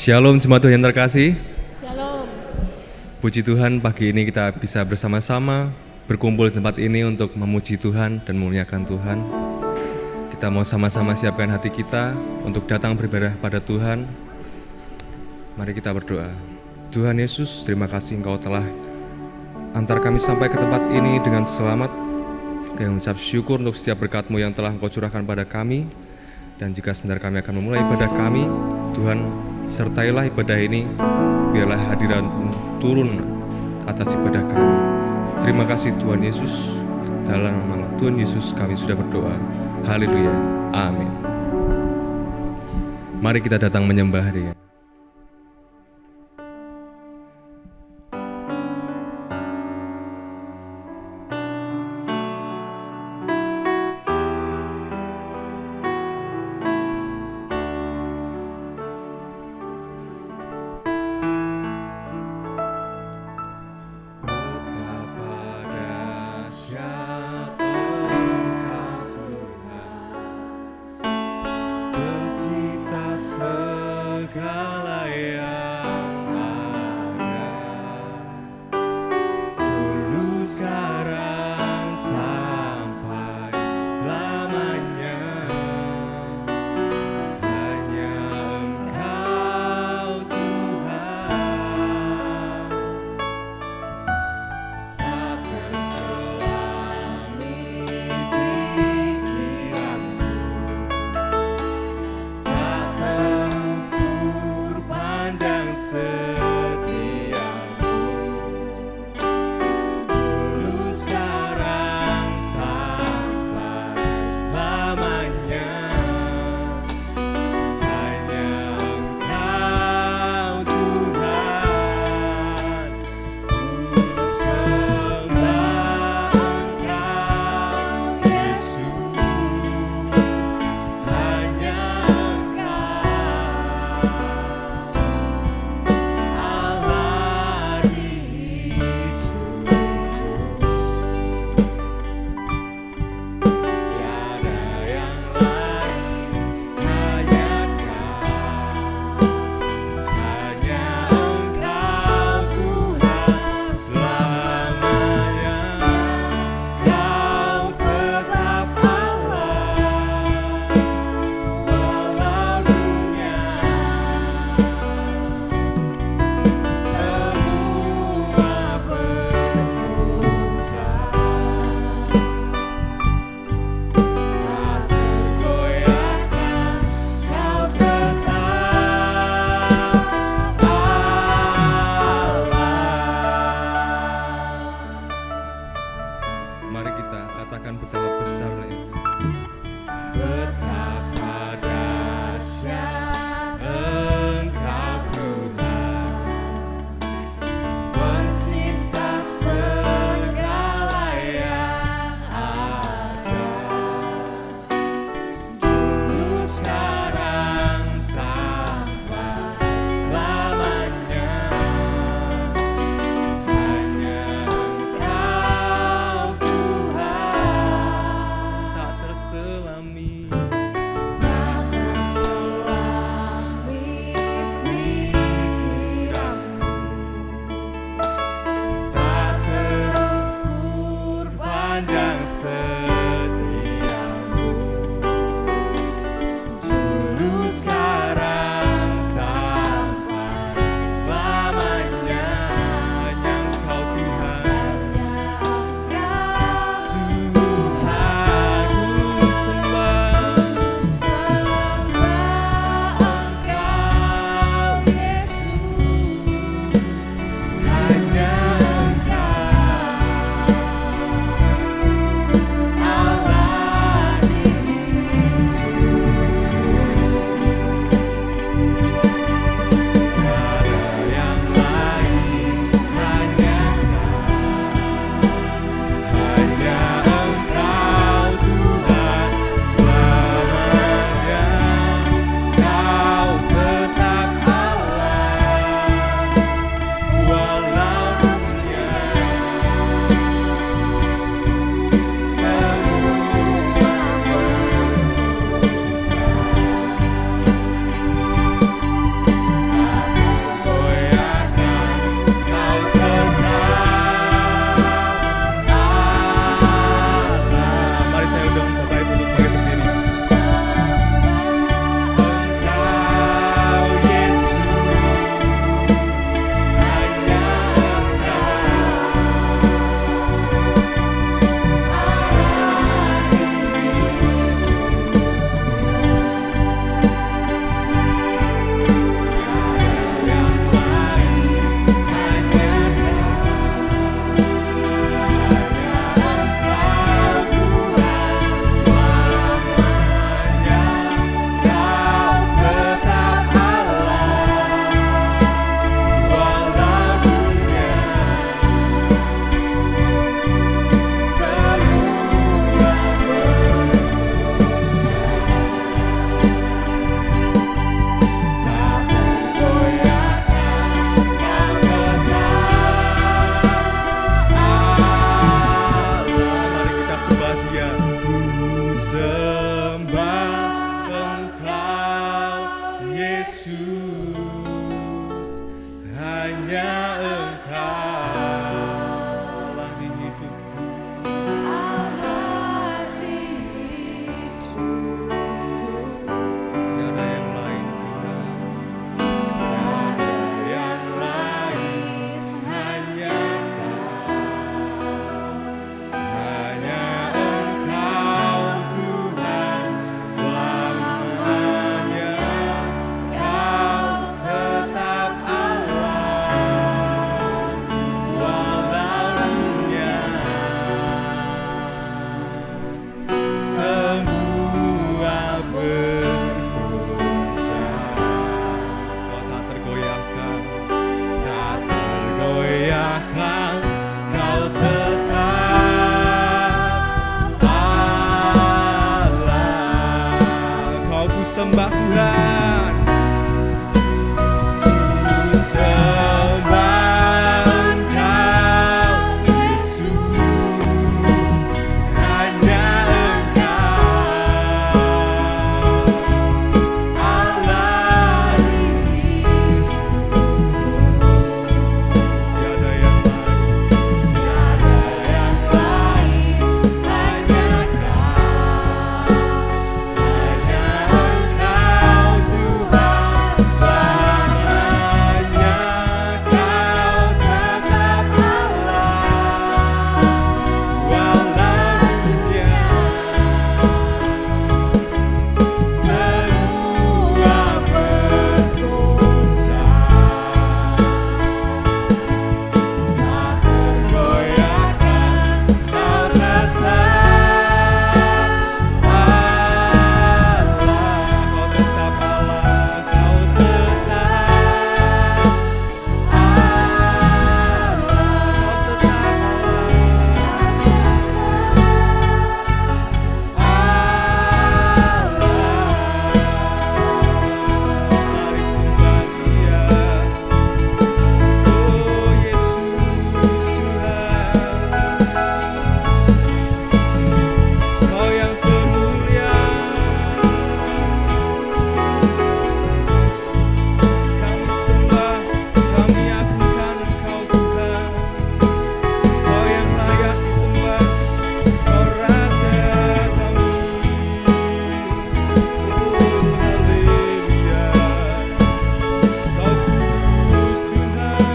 Shalom jemaat Tuhan yang terkasih. Shalom. Puji Tuhan, pagi ini kita bisa bersama-sama berkumpul di tempat ini untuk memuji Tuhan dan memuliakan Tuhan. Kita mau sama-sama siapkan hati kita untuk datang beribadah pada Tuhan. Mari kita berdoa. Tuhan Yesus, terima kasih Engkau telah antar kami sampai ke tempat ini dengan selamat. Kami mengucap syukur untuk setiap berkat-Mu yang telah Engkau curahkan pada kami. Dan jika sebentar kami akan memulai ibadah kami, Tuhan, sertailah ibadah ini, biarlah hadirat-Mu turun atas ibadah kami. Terima kasih Tuhan Yesus, dalam nama Tuhan Yesus kami sudah berdoa. Haleluya, amin. Mari kita datang menyembah Dia. God. menyembahkan, Kau tetap Allah. Kau ku sembah Tuhan, ku sembah Engkau Yesus, hanya Engkau Allah ini. Tiada yang lain, hanya Kau, hanya Engkau Tuhan selamanya. Kau tetap Allah, walau dunia semua bergoncang, tak tergoyahkan. Kau tetap Allah, Kau tetap Allah, Kau tetap Mari sembah Dia, oh Yesus Tuhan, Kau yang termulia. Kami sembah, kami agungkan Engkau Tuhan, Kau yang layak disembah, Kau Raja kami. Oh haleluya, Kau kudus Tuhan.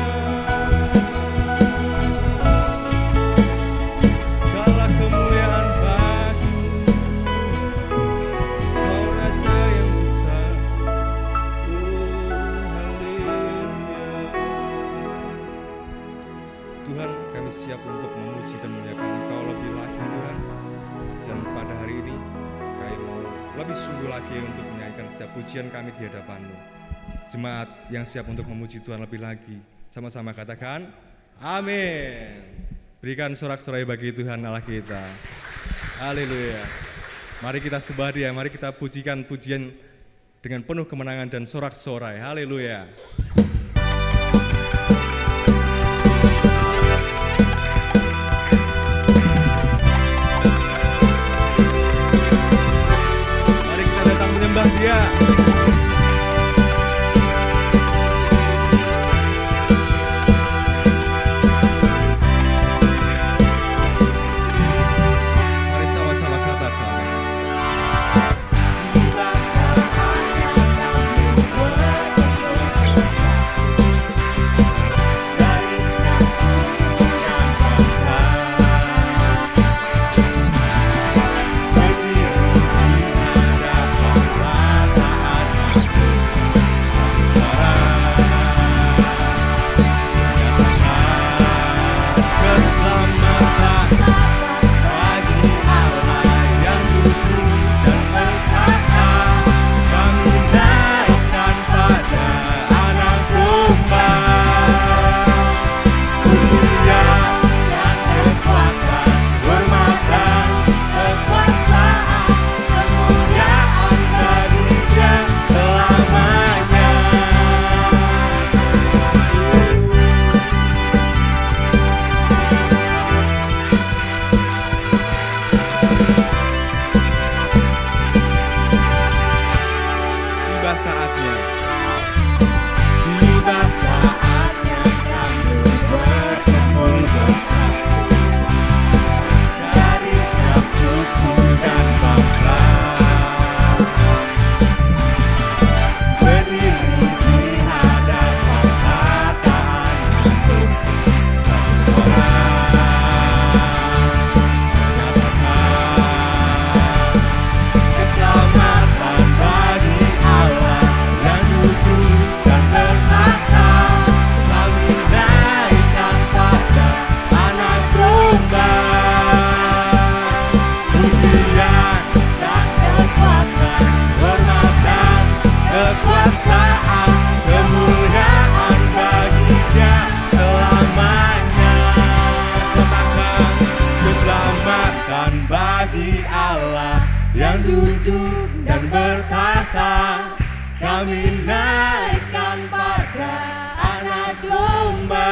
Segala kemuliaan bagi-Mu, Kau Raja yang besar. Oh haleluya. Tuhan, kami siap untuk memuji dan memuliakan Engkau lebih lagi Tuhan. Dan pada hari ini kami mau lebih sungguh lagi untuk menyanyikan setiap pujian kami di hadapan-Mu. Jemaat yang siap untuk memuji Tuhan lebih lagi, sama-sama katakan amin. Berikan sorak-sorai bagi Tuhan Allah kita. Haleluya. Mari kita sembah Dia, mari kita pujikan pujian dengan penuh kemenangan dan sorak-sorai. Haleluya. Mari kita datang menyembah Dia. Mari sama-sama katakan. Tiba saatnya kami berkumpul bersatu, gariskan suku dan bangsa, berdiri di hadapan rataan satu suara, Keselamatan bagi Allah yang duduk dan berkata, kami naikkan pada Anak Domba. pujian dan kekuatan, hormatan, kekuasaan, kemuliaan bagi Dia Selamanya. Tiba saatnya. Tiba saatnya kami berkumpul bersatu, gariskan suku dan bangsa, berdiri di hadapan rataan itu satu suara, menyatakan keselamatan bagi Allah yang duduk dan berkata, kami naikkan pada Anak kami naikkan pada anak domba.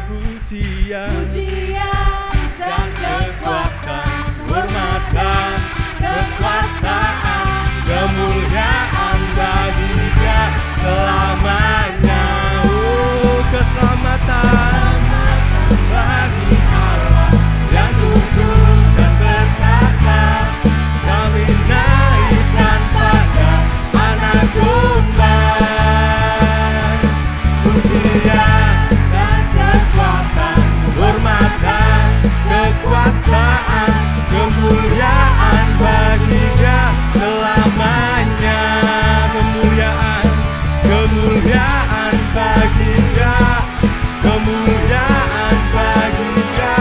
Pujian Dan kekuatan, hormat dan kekuasaan, kemuliaan bagi Dia selamanya. Oh, keselamatan Bagi Allah yang duduk dan berkata, kami naikkan pada anak domba. Pujian dan kekuatan, hormat dan kekuasaan, kemuliaan bagi Dia selamanya. Kemuliaan bagi Dia, kemuliaan bagi Dia,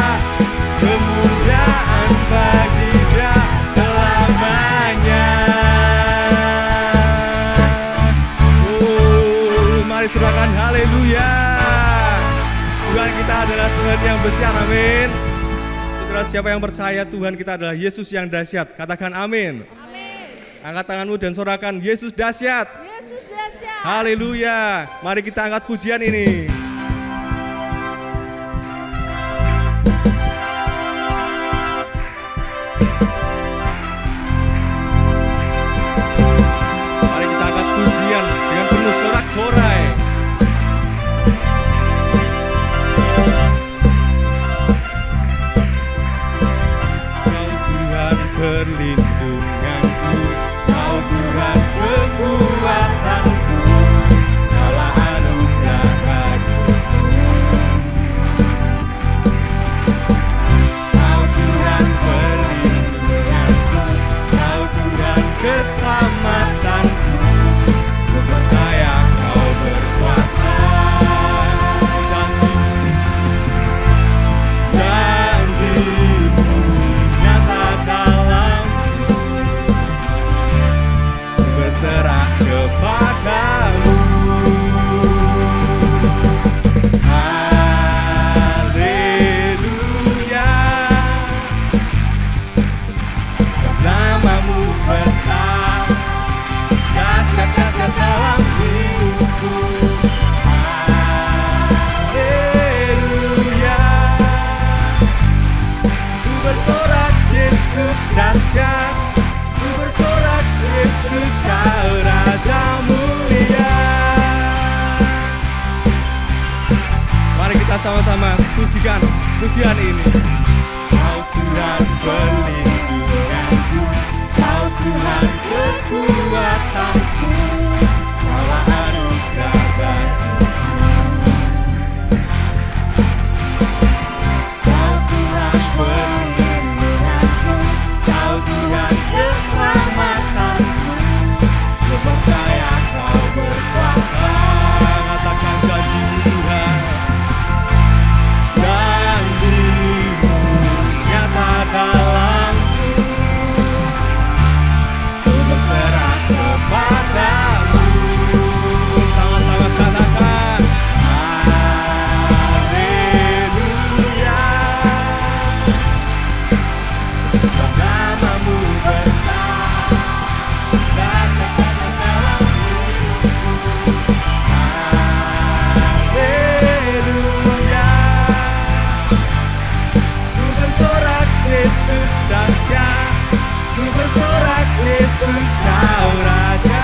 kemuliaan bagi Dia selamanya. Oh, mari surahkan haleluya. Tuhan kita adalah Tuhan yang besar, amin. Saudara, siapa yang percaya Tuhan kita adalah Yesus yang dahsyat? Katakan amin. Angkat tanganmu dan sorakan Yesus dahsyat. Yesus dahsyat. Haleluya. Mari kita angkat pujian ini. Mari kita angkat pujian dengan penuh sorak-sorai. Kau Tuhan perlindunganku, Kau Tuhan kekuatanku, Kaulah anugerah bagiku. Kau Tuhan perlindunganku, Kau Tuhan keselamatanku, ku percaya Kau berkuasa. Janjimu nyata dalamku, ku berserah kepadamu. Haleluya, sebab namamu besar, dahsyat-dahsyat dalam hidupku. Haleluya, ku bersorak Yesus dahsyat, ku bersorak Yesus Kau Raja mulia. Mari kita sama-sama pujikan pujian ini. Kau Tuhan perlindunganku, Kau Tuhan kekuatanku, Kaulah anugerah bagiku. Kau Tuhan perlindunganku, Kau Tuhan keselamatanku, ku percaya Kau berkuasa. Katakan janjimu Tuhan. Janjimu nyata dalamku, ku berserah kepadamu. Sama-sama katakan. Haleluya, sebab namamu besar, dahsyat-dahsyat dalam hidupku. Haleluya, ku bersorak Yesus dahsyat, ku bersorak Yesus Kau Raja.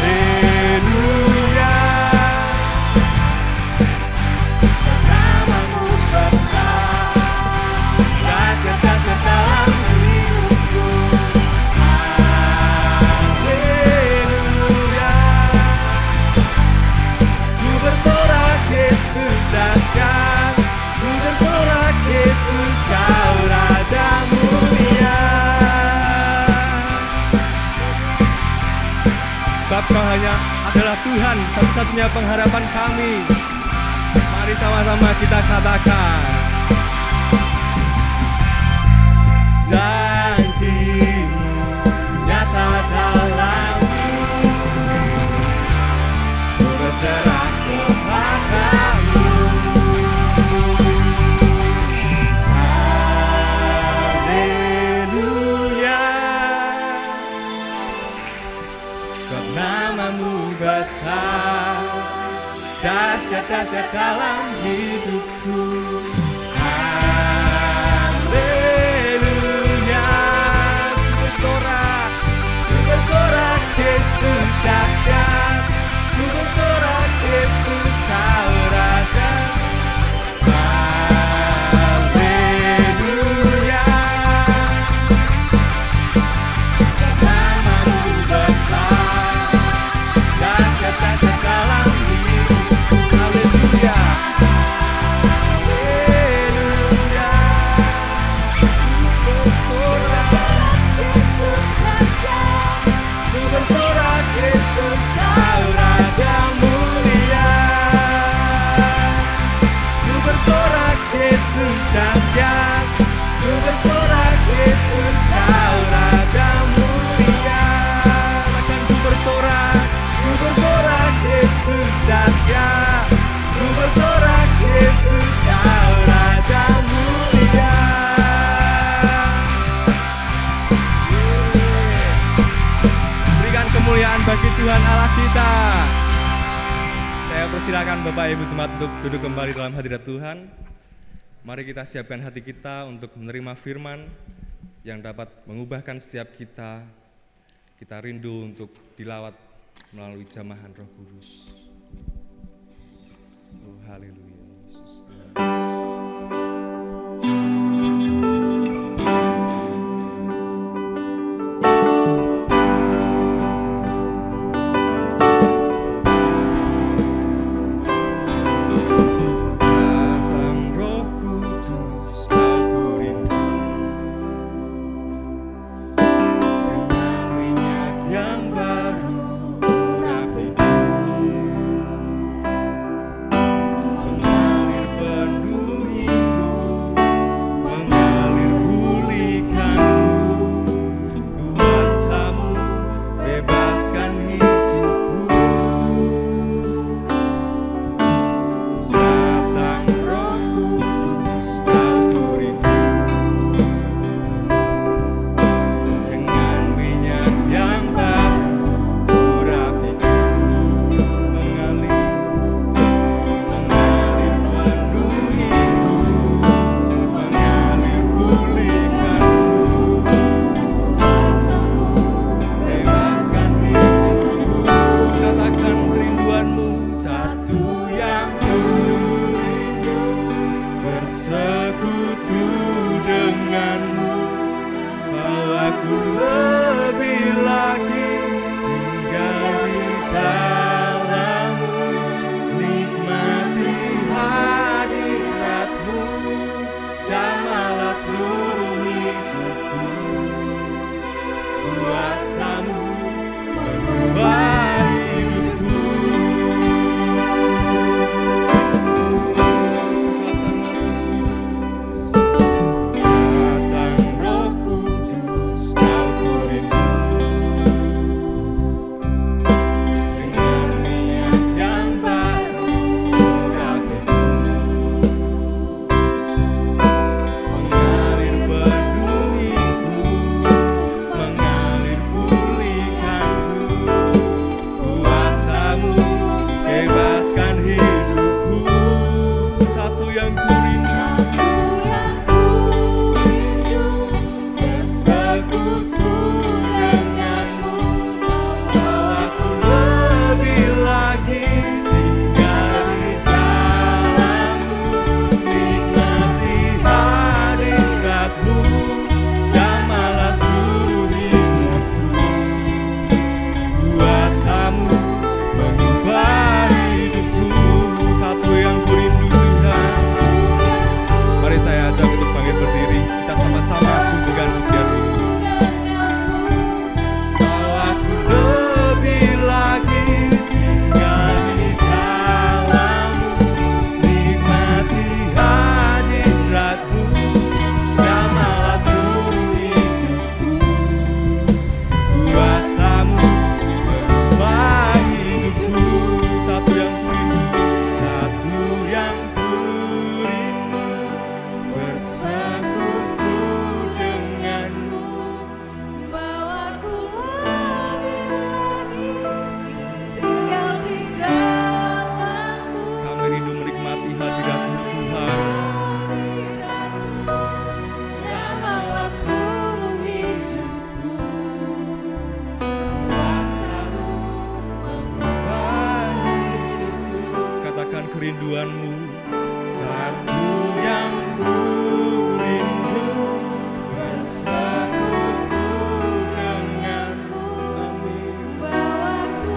Haleluya, sebab namamu besar, dahsyat-dahsyat dalam hidupku. Haleluya, ku bersorak Yesus dahsyat, ku bersorak Yesus Kau Raja mulia. Sebab Kau hanya adalah Tuhan, satu-satunya pengharapan kami. Mari sama-sama kita katakan. Janjimu nyata dalamku, ku berserah kepadamu. Haleluya, dahsyat dalam hidupku. Haleluya, ku bersorak Yesus dahsyat, ku bersorak Yesus kau Raja. Haleluya, namamu besar, dahsyat dalam hidupku. Haleluya, haleluya, ku bersorak Yesus dahsyat, ku bersorak Yesus kau Raja mulia. Ku bersorak Yesus dahsyat, ku bersorak Yesus kau Raja mulia. Akan ku bersorak Yesus dahsyat, ku bersorak Yesus kau Raja mulia. Berikan kemuliaan bagi Tuhan Allah kita. Saya persilakan Bapak Ibu Jemaat untuk duduk kembali dalam hadirat Tuhan. Mari kita siapkan hati kita untuk menerima firman yang dapat mengubahkan setiap kita. Kita rindu untuk dilawat melalui jamahan Roh Kudus. Oh, haleluya, Yesus Tuhan. Datang Roh Kudus, aku rindu dengan minyak yang baru urapiku, mengalir penuh Satu yang ku rindu bersekutu denganmu. Bawaku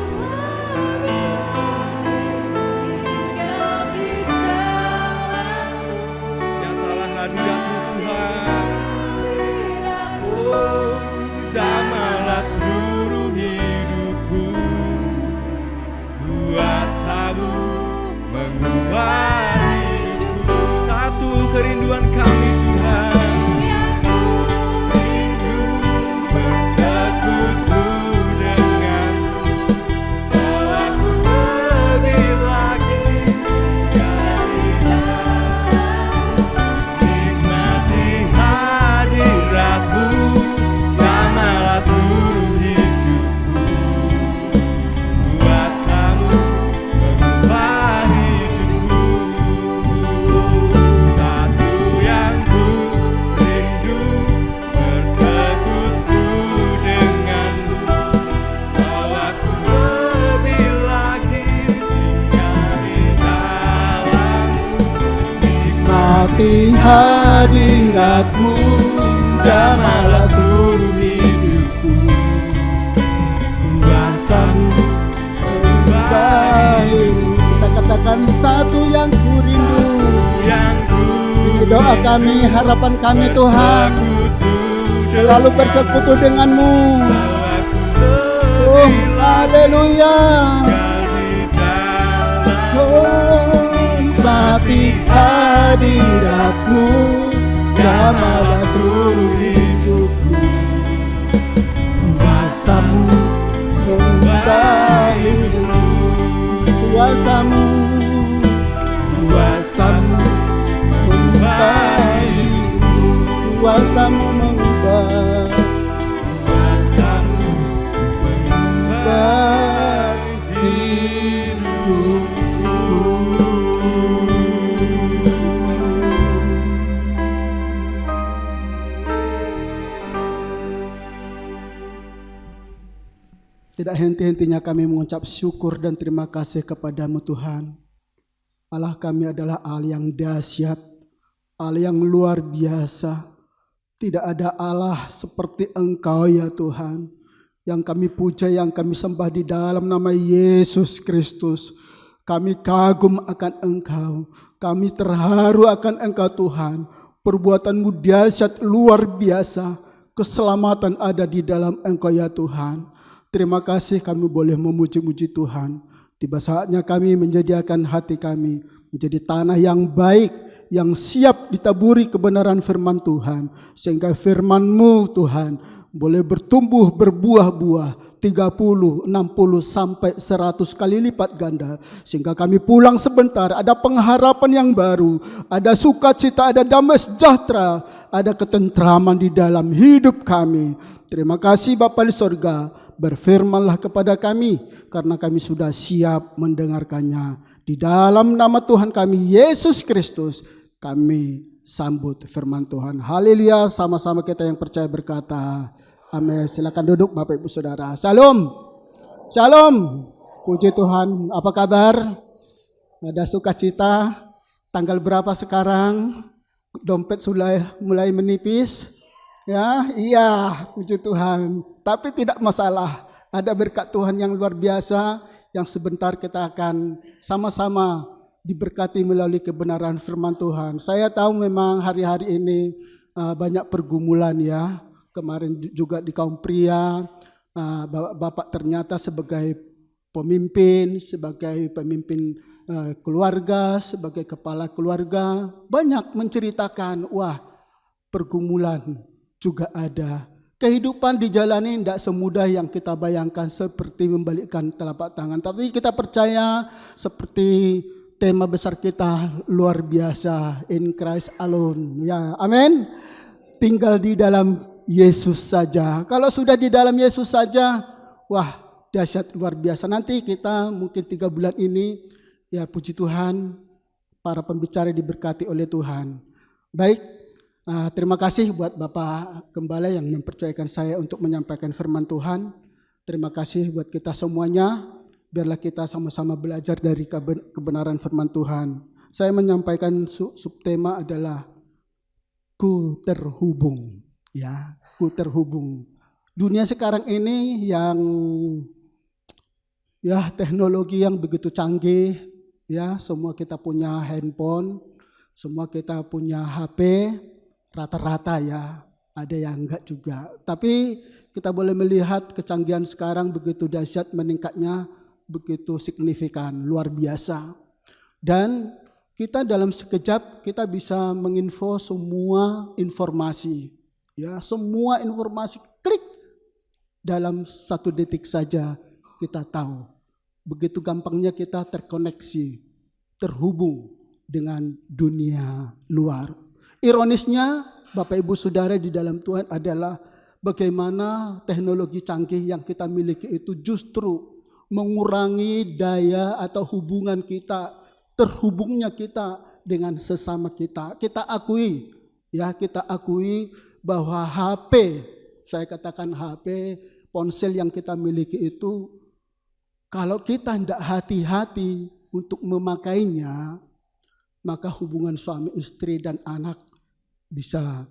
tinggal di dalam-Mu. Nyatalah hadirat-Mu Tuhan. Hadirat-Mu. Oh, jamalah seluruh hidupku. Kuasa-Mu mengubah hidupku. Satu kerinduan kami Tuhan. Rindu bersekutu denganmu. Bawaku lebih lagi dari nikmati hadirat-Mu. Jamalah seluruh hidupku. Kuasa-Mu mengubah hidupku. Satu yang ku rindu bersekutu denganmu. Bawaku lebih lagi tinggal di dalam-Mu. Nikmati hadirat-Mu. Jamalah seluruh hidupku. Kuasa-Mu mengubah hidupku. Kita katakan satu yang ku rindu. Yang ku Doa kami, harapan kami Tuhan, selalu bersekutu dengan-Mu. Oh, haleluya. Oh, nikmati hadirat-Mu. Jamalah seluruh hidupku. Kuasa-Mu mengubah hidupku. Kuasa-Mu, kuasa-Mu mengubah hidupku. Kuasa-Mu mengubah, Kuasa-Mu mengubah Tidak henti-hentinya kami mengucap syukur dan terima kasih kepada-Mu Tuhan. Allah kami adalah Allah yang dahsyat, Allah yang luar biasa. Tidak ada Allah seperti Engkau ya Tuhan. Yang kami puja, yang kami sembah di dalam nama Yesus Kristus. Kami kagum akan Engkau. Kami terharu akan Engkau Tuhan. Perbuatan-Mu dahsyat luar biasa. Keselamatan ada di dalam Engkau ya Tuhan. Terima kasih kami boleh memuji-muji Tuhan. Tiba saatnya kami menjadikan hati kami menjadi tanah yang baik, yang siap ditaburi kebenaran firman Tuhan. Sehingga firman-Mu Tuhan boleh bertumbuh berbuah-buah 30, 60 sampai 100 kali lipat ganda. Sehingga kami pulang sebentar, ada pengharapan yang baru, ada sukacita, ada damai sejahtera, ada ketentraman di dalam hidup kami. Terima kasih Bapa di sorga, berfirmanlah kepada kami karena kami sudah siap mendengarkannya. Di dalam nama Tuhan kami Yesus Kristus kami sambut firman Tuhan. Haleluya, sama-sama kita yang percaya berkata amin. Silakan duduk Bapak Ibu Saudara. Shalom. Shalom. Puji Tuhan. Apa kabar? Ada sukacita? Tanggal berapa sekarang? Dompet sudah mulai menipis? Ya, iya, puji Tuhan. Tapi tidak masalah. Ada berkat Tuhan yang luar biasa yang sebentar kita akan sama-sama diberkati melalui kebenaran firman Tuhan. Saya tahu memang hari-hari ini banyak pergumulan ya. Kemarin juga di kaum pria, Bapak ternyata sebagai pemimpin keluarga, sebagai kepala keluarga, banyak menceritakan, wah pergumulan juga ada. Kehidupan dijalani tidak semudah yang kita bayangkan seperti membalikkan telapak tangan. Tapi kita percaya seperti tema besar kita luar biasa, in Christ alone. Ya, amin. Tinggal di dalam Yesus saja. Kalau sudah di dalam Yesus saja, wah dahsyat luar biasa. Nanti kita mungkin 3 bulan ini, ya puji Tuhan, para pembicara diberkati oleh Tuhan. Baik. Terima kasih buat Bapak Gembala yang mempercayakan saya untuk menyampaikan firman Tuhan. Terima kasih buat kita semuanya. Biarlah kita sama-sama belajar dari kebenaran firman Tuhan. Saya menyampaikan subtema adalah ku terhubung, ya, ku terhubung. Dunia sekarang ini yang teknologi yang begitu canggih, ya, semua kita punya handphone, semua kita punya HP, rata-rata ya, ada yang enggak juga. Tapi kita boleh melihat kecanggihan sekarang begitu dahsyat, meningkatnya begitu signifikan, luar biasa. Dan kita dalam sekejap kita bisa menginfo semua informasi, ya, semua informasi klik dalam 1 detik saja kita tahu. Begitu gampangnya kita terkoneksi, terhubung dengan dunia luar. Ironisnya Bapak Ibu Saudara di dalam Tuhan adalah bagaimana teknologi canggih yang kita miliki itu justru mengurangi daya atau hubungan kita, terhubungnya kita dengan sesama kita. Kita akui, ya, kita akui bahwa HP, saya katakan HP, ponsel yang kita miliki itu, kalau kita tidak hati-hati untuk memakainya, maka hubungan suami istri dan anak bisa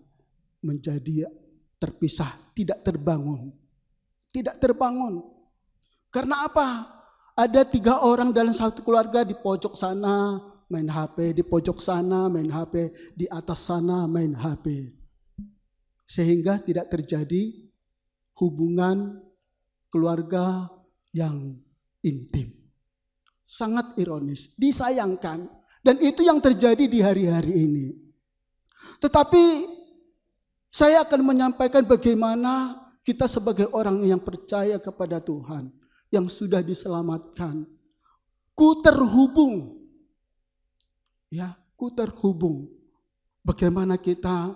menjadi terpisah, tidak terbangun. Tidak terbangun. Karena apa? Ada 3 orang dalam satu keluarga, di pojok sana main HP, di pojok sana main HP, di atas sana main HP. Sehingga tidak terjadi hubungan keluarga yang intim. Sangat ironis, disayangkan. Dan itu yang terjadi di hari-hari ini. Tetapi saya akan menyampaikan bagaimana kita sebagai orang yang percaya kepada Tuhan, yang sudah diselamatkan, ku terhubung. Ya, ku terhubung. Bagaimana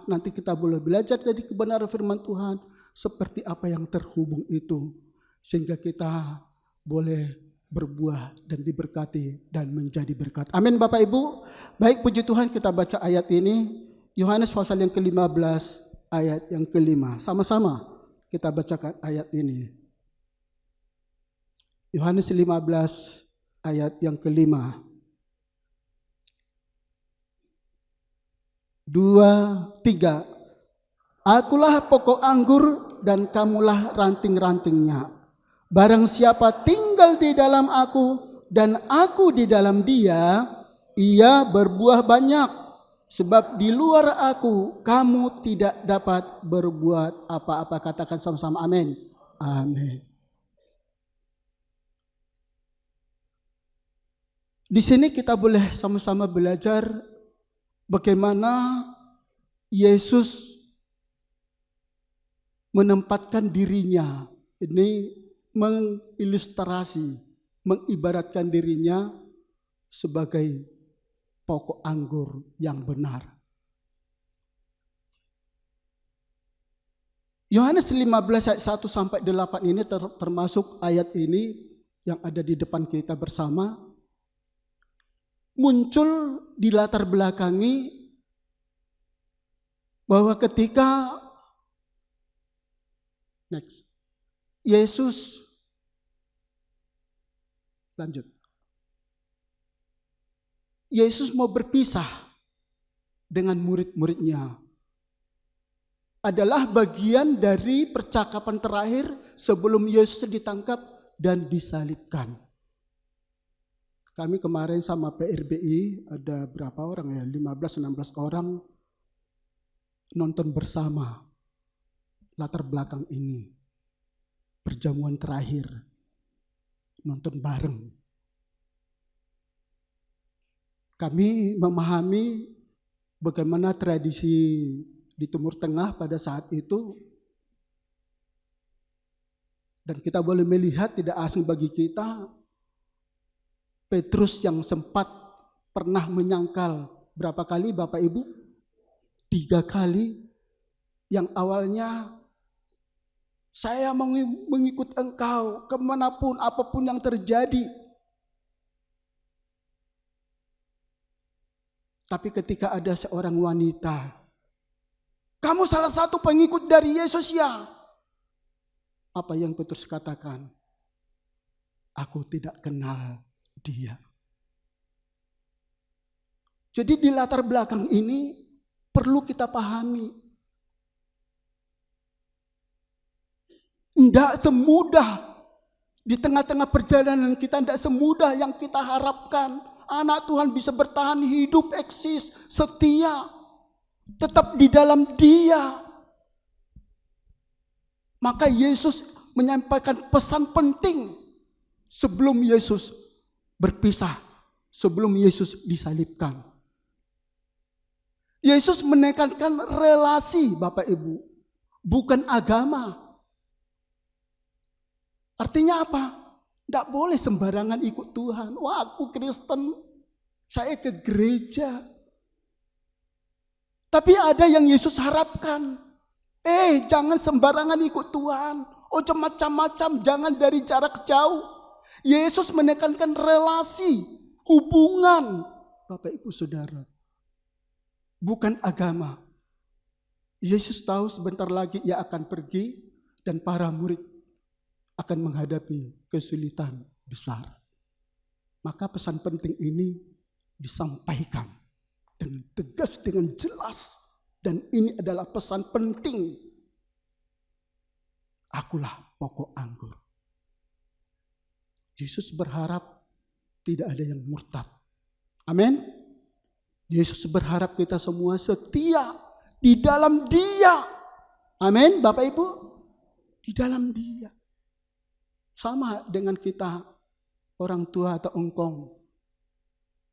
nanti kita boleh belajar dari kebenaran firman Tuhan, seperti apa yang terhubung itu, sehingga kita boleh berbuah dan diberkati dan menjadi berkat. Amin Bapak Ibu. Baik, puji Tuhan, kita baca ayat ini. Yohanes pasal yang ke-15 ayat yang ke-5. Sama-sama kita bacakan ayat ini. Yohanes 15 ayat yang ke-5. 2, 3. Akulah pokok anggur dan kamulah ranting-rantingnya. Barang siapa tinggal di dalam aku dan aku di dalam dia, ia berbuah banyak. Sebab di luar aku kamu tidak dapat berbuat apa-apa. Katakan sama-sama amin. Amin. Di sini kita boleh sama-sama belajar bagaimana Yesus menempatkan dirinya. Ini mengilustrasi, mengibaratkan dirinya sebagai pokok anggur yang benar. Yohanes 15 ayat 1 sampai 8 ini termasuk ayat ini yang ada di depan kita bersama, muncul di latar belakangi bahwa ketika Yesus lanjut. Yesus mau berpisah dengan murid-muridnya. Adalah bagian dari percakapan terakhir sebelum Yesus ditangkap dan disalibkan. Kami kemarin sama PRBI ada berapa orang ya? 15-16 orang nonton bersama latar belakang ini. Perjamuan terakhir. Nonton bareng. Kami memahami bagaimana tradisi di Timur Tengah pada saat itu. Dan kita boleh melihat tidak asing bagi kita, Petrus yang sempat pernah menyangkal berapa kali Bapak Ibu? 3 kali. Yang awalnya, saya mengikut engkau kemanapun, apapun yang terjadi. Tapi ketika ada seorang wanita, kamu salah satu pengikut dari Yesus ya? Apa yang Petrus katakan? Aku tidak kenal dia. Jadi di latar belakang ini perlu kita pahami. Tidak semudah di tengah-tengah perjalanan kita, tidak semudah yang kita harapkan. Anak Tuhan bisa bertahan hidup, eksis, setia, tetap di dalam Dia. Maka Yesus menyampaikan pesan penting sebelum Yesus berpisah, sebelum Yesus disalibkan. Yesus menekankan relasi, Bapak Ibu, bukan agama. Artinya apa? Tidak boleh sembarangan ikut Tuhan. Wah, aku Kristen, saya ke gereja. Tapi ada yang Yesus harapkan. Jangan sembarangan ikut Tuhan. Macam-macam, jangan dari jarak jauh. Yesus menekankan relasi, hubungan, Bapak Ibu Saudara. Bukan agama. Yesus tahu sebentar lagi Ia akan pergi dan para murid akan menghadapi kesulitan besar. Maka pesan penting ini disampaikan dengan tegas, dengan jelas. Dan ini adalah pesan penting. Akulah pokok anggur. Yesus berharap tidak ada yang murtad. Amin. Yesus berharap kita semua setia di dalam Dia. Amin, Bapak Ibu. Di dalam Dia. Sama dengan kita, orang tua atau engkong.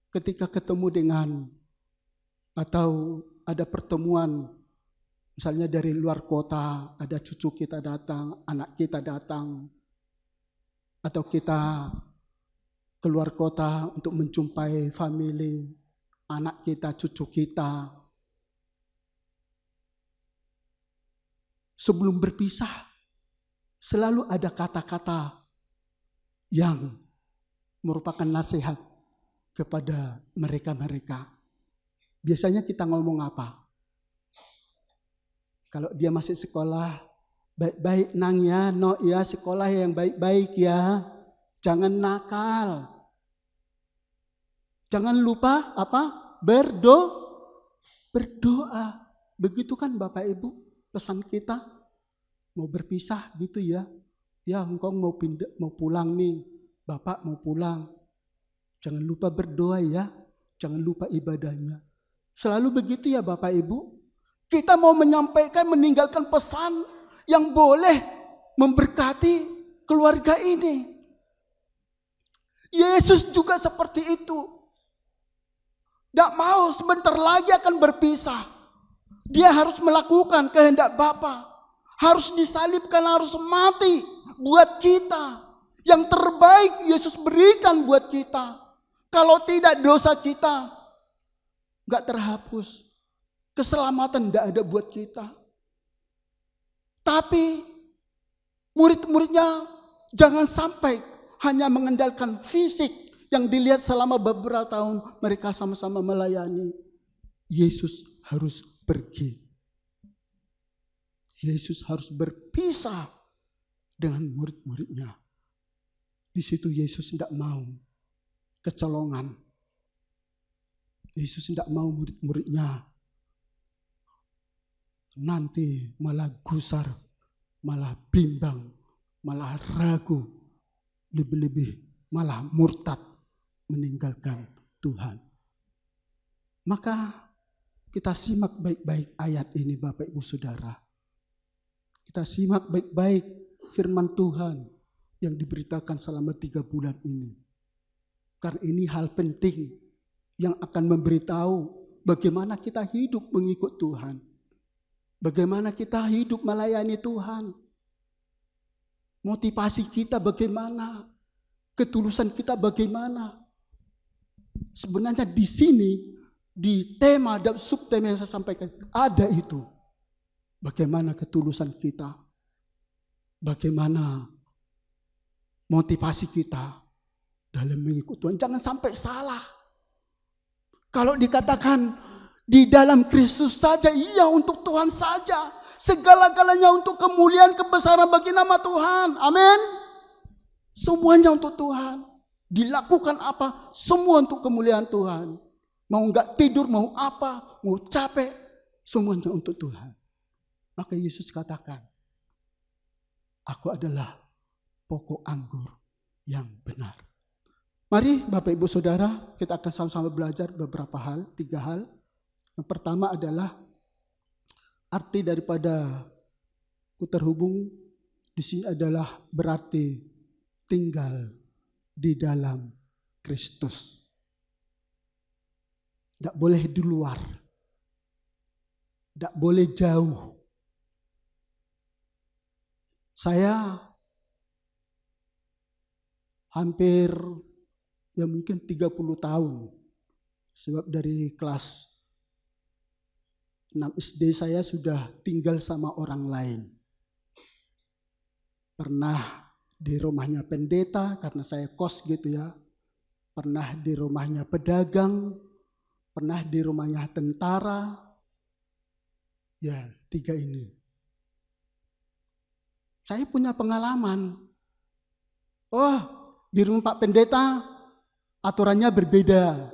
Ketika ketemu dengan, atau ada pertemuan, misalnya dari luar kota, ada cucu kita datang, anak kita datang. Atau kita keluar kota untuk menjumpai family, anak kita, cucu kita. Sebelum berpisah, selalu ada kata-kata yang merupakan nasihat kepada mereka-mereka. Biasanya kita ngomong apa? Kalau dia masih sekolah, baik-baik nang ya, no ya, sekolah yang baik-baik ya. Jangan nakal. Jangan lupa apa? Berdoa. Begitu kan Bapak Ibu pesan kita. Mau berpisah gitu ya. Ya engkau mau pulang nih. Bapak mau pulang. Jangan lupa berdoa ya. Jangan lupa ibadahnya. Selalu begitu ya Bapak Ibu. Kita mau menyampaikan, meninggalkan pesan yang boleh memberkati keluarga ini. Yesus juga seperti itu. Tidak mau sebentar lagi akan berpisah. Dia harus melakukan kehendak Bapa. Harus disalibkan, harus mati buat kita. Yang terbaik Yesus berikan buat kita. Kalau tidak dosa kita nggak terhapus. Keselamatan tidak ada buat kita. Tapi murid-muridnya jangan sampai hanya mengandalkan fisik yang dilihat selama beberapa tahun mereka sama-sama melayani. Yesus harus pergi. Yesus harus berpisah dengan murid-muridnya. Di situ Yesus tidak mau kecolongan. Yesus tidak mau murid-muridnya nanti malah gusar, malah bimbang, malah ragu, lebih-lebih malah murtad meninggalkan Tuhan. Maka kita simak baik-baik ayat ini Bapak Ibu Saudara. Kita simak baik-baik firman Tuhan yang diberitakan selama 3 bulan ini. Karena ini hal penting yang akan memberitahu bagaimana kita hidup mengikut Tuhan. Bagaimana kita hidup melayani Tuhan. Motivasi kita bagaimana. Ketulusan kita bagaimana. Sebenarnya di sini, di tema dan subtema yang saya sampaikan, ada itu. Bagaimana ketulusan kita. Bagaimana motivasi kita dalam mengikut Tuhan. Jangan sampai salah. Kalau dikatakan di dalam Kristus saja, iya untuk Tuhan saja. Segala-galanya untuk kemuliaan kebesaran bagi nama Tuhan. Amin. Semuanya untuk Tuhan. Dilakukan apa? Semua untuk kemuliaan Tuhan. Mau nggak tidur, mau apa, mau capek, semuanya untuk Tuhan. Maka Yesus katakan, aku adalah pokok anggur yang benar. Mari Bapak Ibu Saudara, kita akan sama-sama belajar beberapa hal, 3 hal. Yang pertama adalah arti daripada ku terhubung di sini adalah berarti tinggal di dalam Kristus. Tidak boleh di luar, tidak boleh jauh. Saya hampir ya mungkin 30 tahun. Sebab dari kelas 6 SD saya sudah tinggal sama orang lain. Pernah di rumahnya pendeta karena saya kos gitu ya. Pernah di rumahnya pedagang. Pernah di rumahnya tentara. Ya, 3 ini. Saya punya pengalaman. Oh, di rumah Pak Pendeta aturannya berbeda.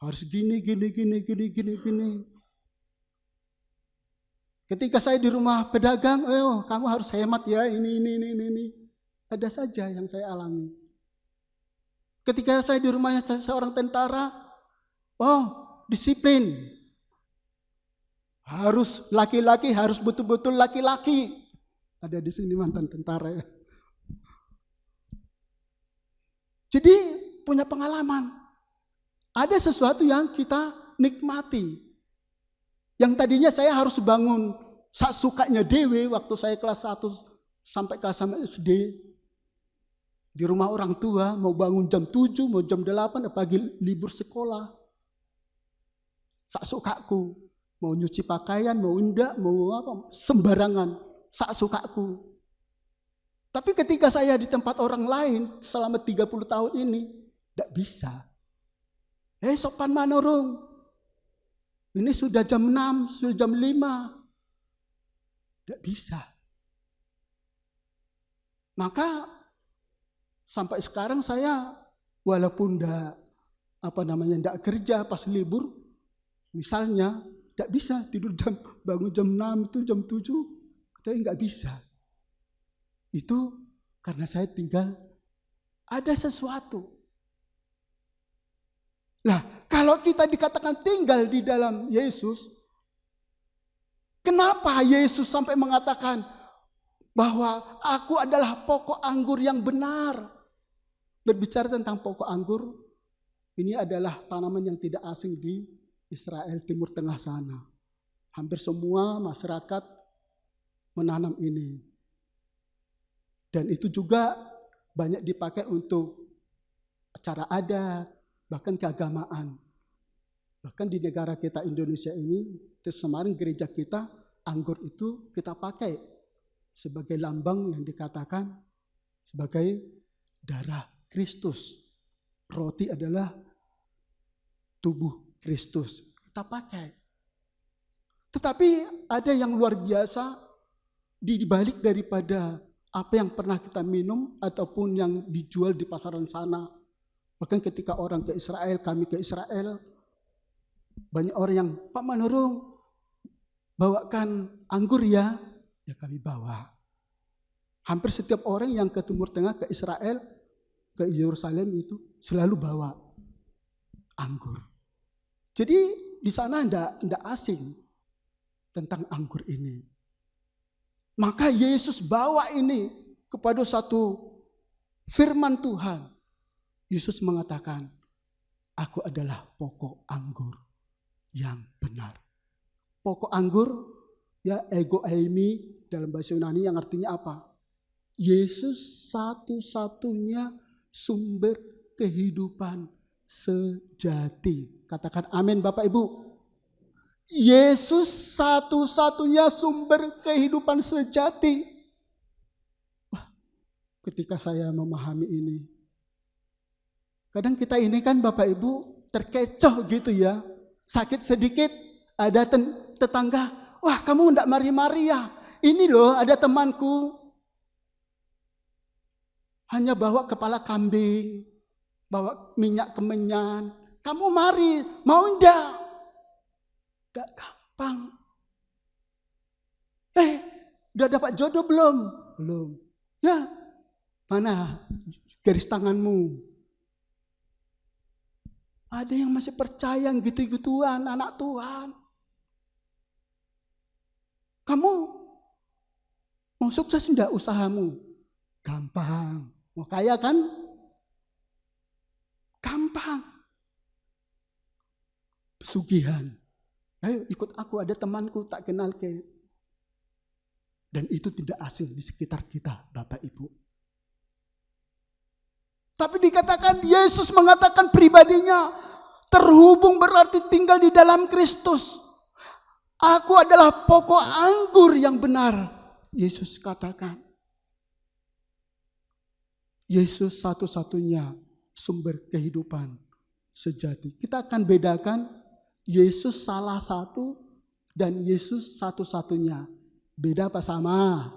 Harus gini. Ketika saya di rumah pedagang, oh kamu harus hemat ya, ini. Ada saja yang saya alami. Ketika saya di rumahnya seorang tentara, oh disiplin. Harus laki-laki, harus betul-betul laki-laki. Ada di sini mantan tentara ya. Jadi punya pengalaman. Ada sesuatu yang kita nikmati. Yang tadinya saya harus bangun saat sukanya dewe waktu saya kelas 1 sampai kelas 1 SD. Di rumah orang tua mau bangun jam 7, mau jam 8, apalagi libur sekolah. Saat sukaku. Mau nyuci pakaian, mau enggak, mau apa, sembarangan. Saat sukaku. Tapi ketika saya di tempat orang lain selama 30 tahun ini, tidak bisa. Sopan manorong. Ini sudah jam 6, sudah jam 5. Tidak bisa. Maka sampai sekarang saya walaupun tidak kerja pas libur, misalnya tidak bisa tidur bangun jam 6 itu jam 7, saya nggak bisa. Itu karena saya tinggal ada sesuatu. Nah, kalau kita dikatakan tinggal di dalam Yesus, kenapa Yesus sampai mengatakan bahwa aku adalah pokok anggur yang benar? Berbicara tentang pokok anggur, ini adalah tanaman yang tidak asing di Israel Timur Tengah sana. Hampir semua masyarakat menanam ini. Dan itu juga banyak dipakai untuk acara adat, bahkan keagamaan. Bahkan di negara kita Indonesia ini, di Semarang gereja kita, anggur itu kita pakai sebagai lambang yang dikatakan sebagai darah Kristus. Roti adalah tubuh Kristus. Kita pakai. Tetapi ada yang luar biasa di balik daripada apa yang pernah kita minum ataupun yang dijual di pasaran sana. Bahkan ketika orang ke Israel, kami ke Israel, banyak orang yang, Pak Manurung, bawakan anggur ya kami bawa. Hampir setiap orang yang ke Timur Tengah, ke Israel, ke Yerusalem itu selalu bawa anggur. Jadi di sana tidak asing tentang anggur ini. Maka Yesus bawa ini kepada satu firman Tuhan. Yesus mengatakan, aku adalah pokok anggur yang benar. Pokok anggur, ya ego eimi dalam bahasa Yunani yang artinya apa? Yesus satu-satunya sumber kehidupan sejati. Katakan amin Bapak Ibu. Yesus satu-satunya sumber kehidupan sejati. Wah, ketika saya memahami ini, kadang kita ini kan Bapak Ibu terkecoh gitu ya. Sakit sedikit ada tetangga, wah kamu enggak mari-mari ya. Ini loh ada temanku hanya bawa kepala kambing bawa minyak kemenyan. Kamu mari, mau enggak? Enggak gampang. Udah dapat jodoh belum? Belum. Ya, mana garis tanganmu? Ada yang masih percaya gitu-gituan anak Tuhan. Kamu mau sukses enggak usahamu? Gampang. Mau kaya kan? Gampang. Pesugihan. Ayo ikut aku, ada temanku tak kenal ke. Dan itu tidak asing di sekitar kita, Bapak Ibu. Tapi dikatakan Yesus mengatakan pribadinya, terhubung berarti tinggal di dalam Kristus. Aku adalah pokok anggur yang benar. Yesus katakan. Yesus satu-satunya sumber kehidupan sejati. Kita akan bedakan Yesus salah satu dan Yesus satu-satunya. Beda apa sama?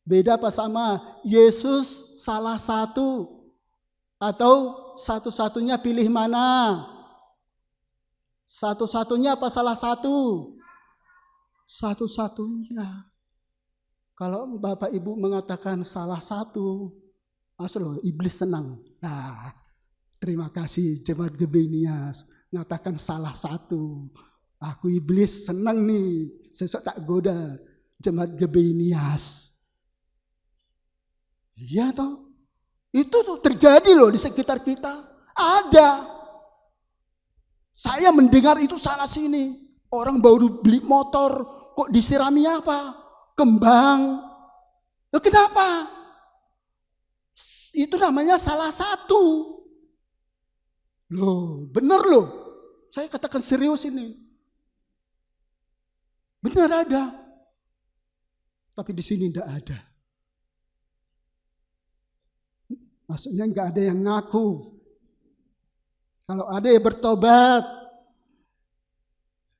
Beda apa sama? Yesus salah satu atau satu-satunya, pilih mana? Satu-satunya apa salah satu? Satu-satunya. Kalau Bapak Ibu mengatakan salah satu, asal iblis senang. Nah, terima kasih Jemaat Gebenias mengatakan salah satu. Aku iblis senang nih, sesok tak goda Jemaat Gebenias. Iya toh? Itu tuh terjadi loh di sekitar kita. Ada. Saya mendengar itu sana sini. Orang baru beli motor, kok disirami apa? Kembang. Loh kenapa? Itu namanya salah satu. Loh, benar loh. Saya katakan serius ini. Benar ada. Tapi di sini tidak ada. Maksudnya nggak ada yang ngaku. Kalau ada yang bertobat.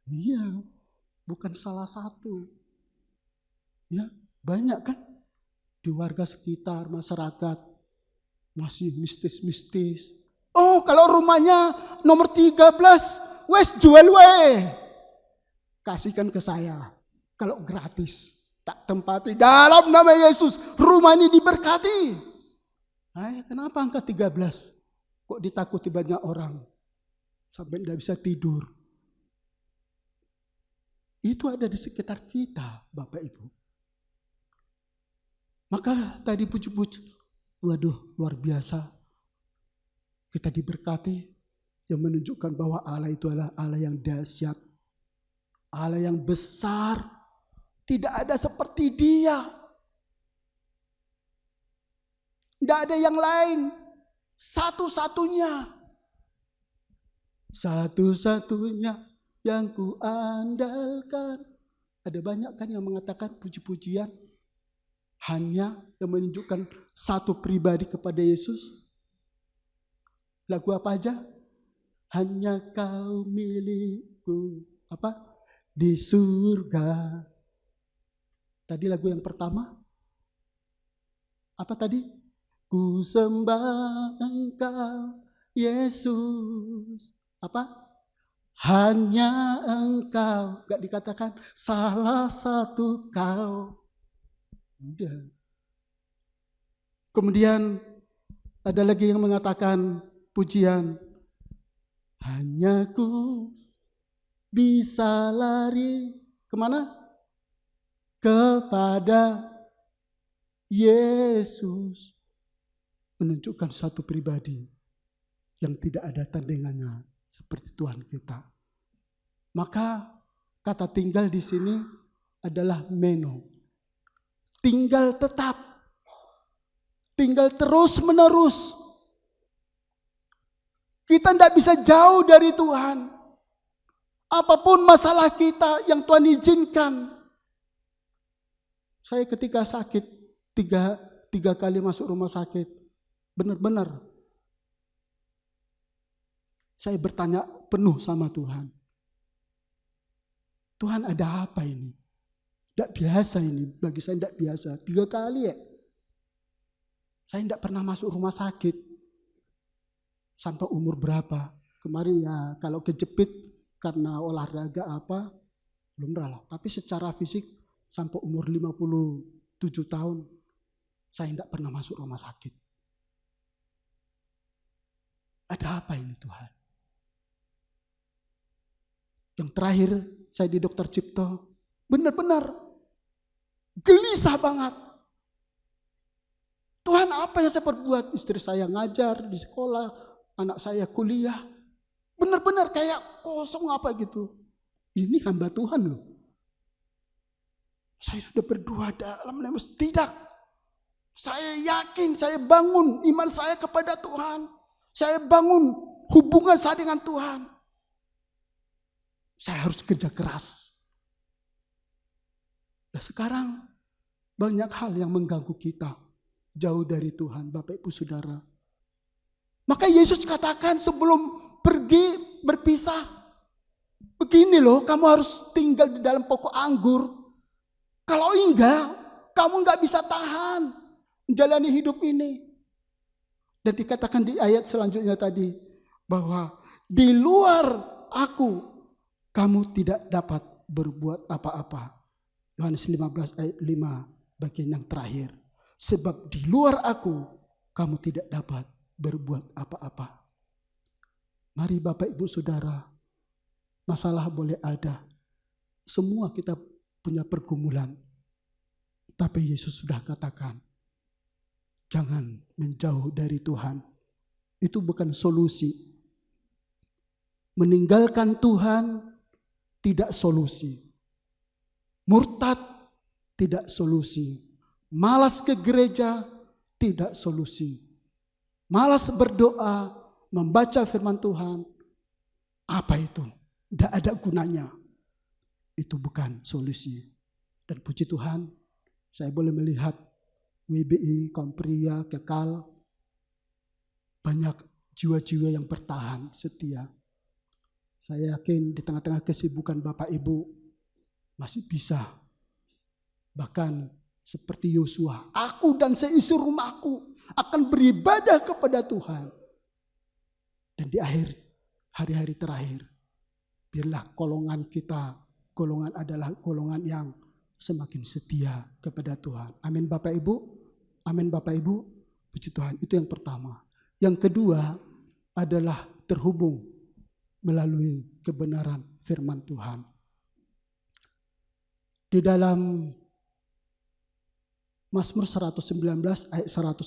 Iya, bukan salah satu. Ya, banyak kan di warga sekitar, masyarakat masih mistis-mistis. Oh, kalau rumahnya nomor 13, wes jual weh. Kasihkan ke saya. Kalau gratis, tak tempati dalam nama Yesus, rumah ini diberkati. Kenapa angka 13? Kok ditakuti banyak orang? Sampai tidak bisa tidur. Itu ada di sekitar kita, Bapak Ibu. Maka tadi puji-puji, waduh luar biasa. Kita diberkati yang menunjukkan bahwa Allah itu adalah Allah yang dahsyat. Allah yang besar. Tidak ada seperti Dia. Tidak ada yang lain. Satu-satunya. Satu-satunya yang ku andalkan. Ada banyak kan yang mengatakan puji-pujian. Hanya yang menunjukkan satu pribadi kepada Yesus. Lagu apa aja? Hanya kau milikku. Apa? Di surga. Tadi lagu yang pertama. Apa tadi? Ku sembah Engkau, Yesus. Apa? Hanya Engkau. Gak dikatakan salah satu kau. Udah. Kemudian ada lagi yang mengatakan pujian. Hanya ku bisa lari kemana? Kepada Yesus. Menunjukkan satu pribadi yang tidak ada tandingannya seperti Tuhan kita. Maka kata tinggal di sini adalah meno. Tinggal tetap. Tinggal terus menerus. Kita tidak bisa jauh dari Tuhan. Apapun masalah kita yang Tuhan izinkan. Saya ketika sakit, tiga kali masuk rumah sakit. Benar-benar. Saya bertanya penuh sama Tuhan. Tuhan ada apa ini? Tidak biasa ini, bagi saya tidak biasa. 3 kali ya. Saya tidak pernah masuk rumah sakit. sampai umur berapa. Kemarin ya kalau kejepit karena olahraga apa, belum lah. Tapi secara fisik sampai umur 57 tahun, saya tidak pernah masuk rumah sakit. Ada apa ini Tuhan? Yang terakhir saya di Dokter Cipto, benar-benar gelisah banget. Tuhan, apa yang saya perbuat? Istri saya ngajar di sekolah, anak saya kuliah. Benar-benar kayak kosong apa gitu. Ini hamba Tuhan loh. Saya sudah berdoa dalam nama tidak. Saya yakin, saya bangun iman saya kepada Tuhan. Saya bangun hubungan saya dengan Tuhan. Saya harus kerja keras. Dan sekarang banyak hal yang mengganggu kita. Jauh dari Tuhan, Bapak Ibu Saudara. Maka Yesus katakan sebelum pergi berpisah, begini loh, kamu harus tinggal di dalam pokok anggur. Kalau enggak, kamu enggak bisa tahan menjalani hidup ini. Dan dikatakan di ayat selanjutnya tadi, bahwa di luar aku, kamu tidak dapat berbuat apa-apa. Yohanes 15 ayat 5 bagian yang terakhir. Sebab di luar aku, kamu tidak dapat berbuat apa-apa. Mari Bapak Ibu Saudara, masalah boleh ada. Semua kita punya pergumulan. Tapi Yesus sudah katakan, jangan menjauh dari Tuhan. Itu bukan solusi. Meninggalkan Tuhan tidak solusi. Murtad tidak solusi. Malas ke gereja tidak solusi. Malas berdoa, membaca firman Tuhan, apa itu? Tidak ada gunanya. Itu bukan solusi. Dan puji Tuhan, saya boleh melihat WBI, kaum pria, kekal, banyak jiwa-jiwa yang bertahan, setia. Saya yakin di tengah-tengah kesibukan Bapak Ibu masih bisa. Bahkan seperti Yosua, aku dan seisi rumahku akan beribadah kepada Tuhan. Dan di akhir hari-hari terakhir, biarlah golongan kita, golongan adalah golongan yang semakin setia kepada Tuhan. Amin Bapak Ibu. Amin Bapak Ibu. Puji Tuhan. Itu yang pertama. Yang kedua adalah terhubung melalui kebenaran firman Tuhan. Di dalam Mazmur 119 ayat 105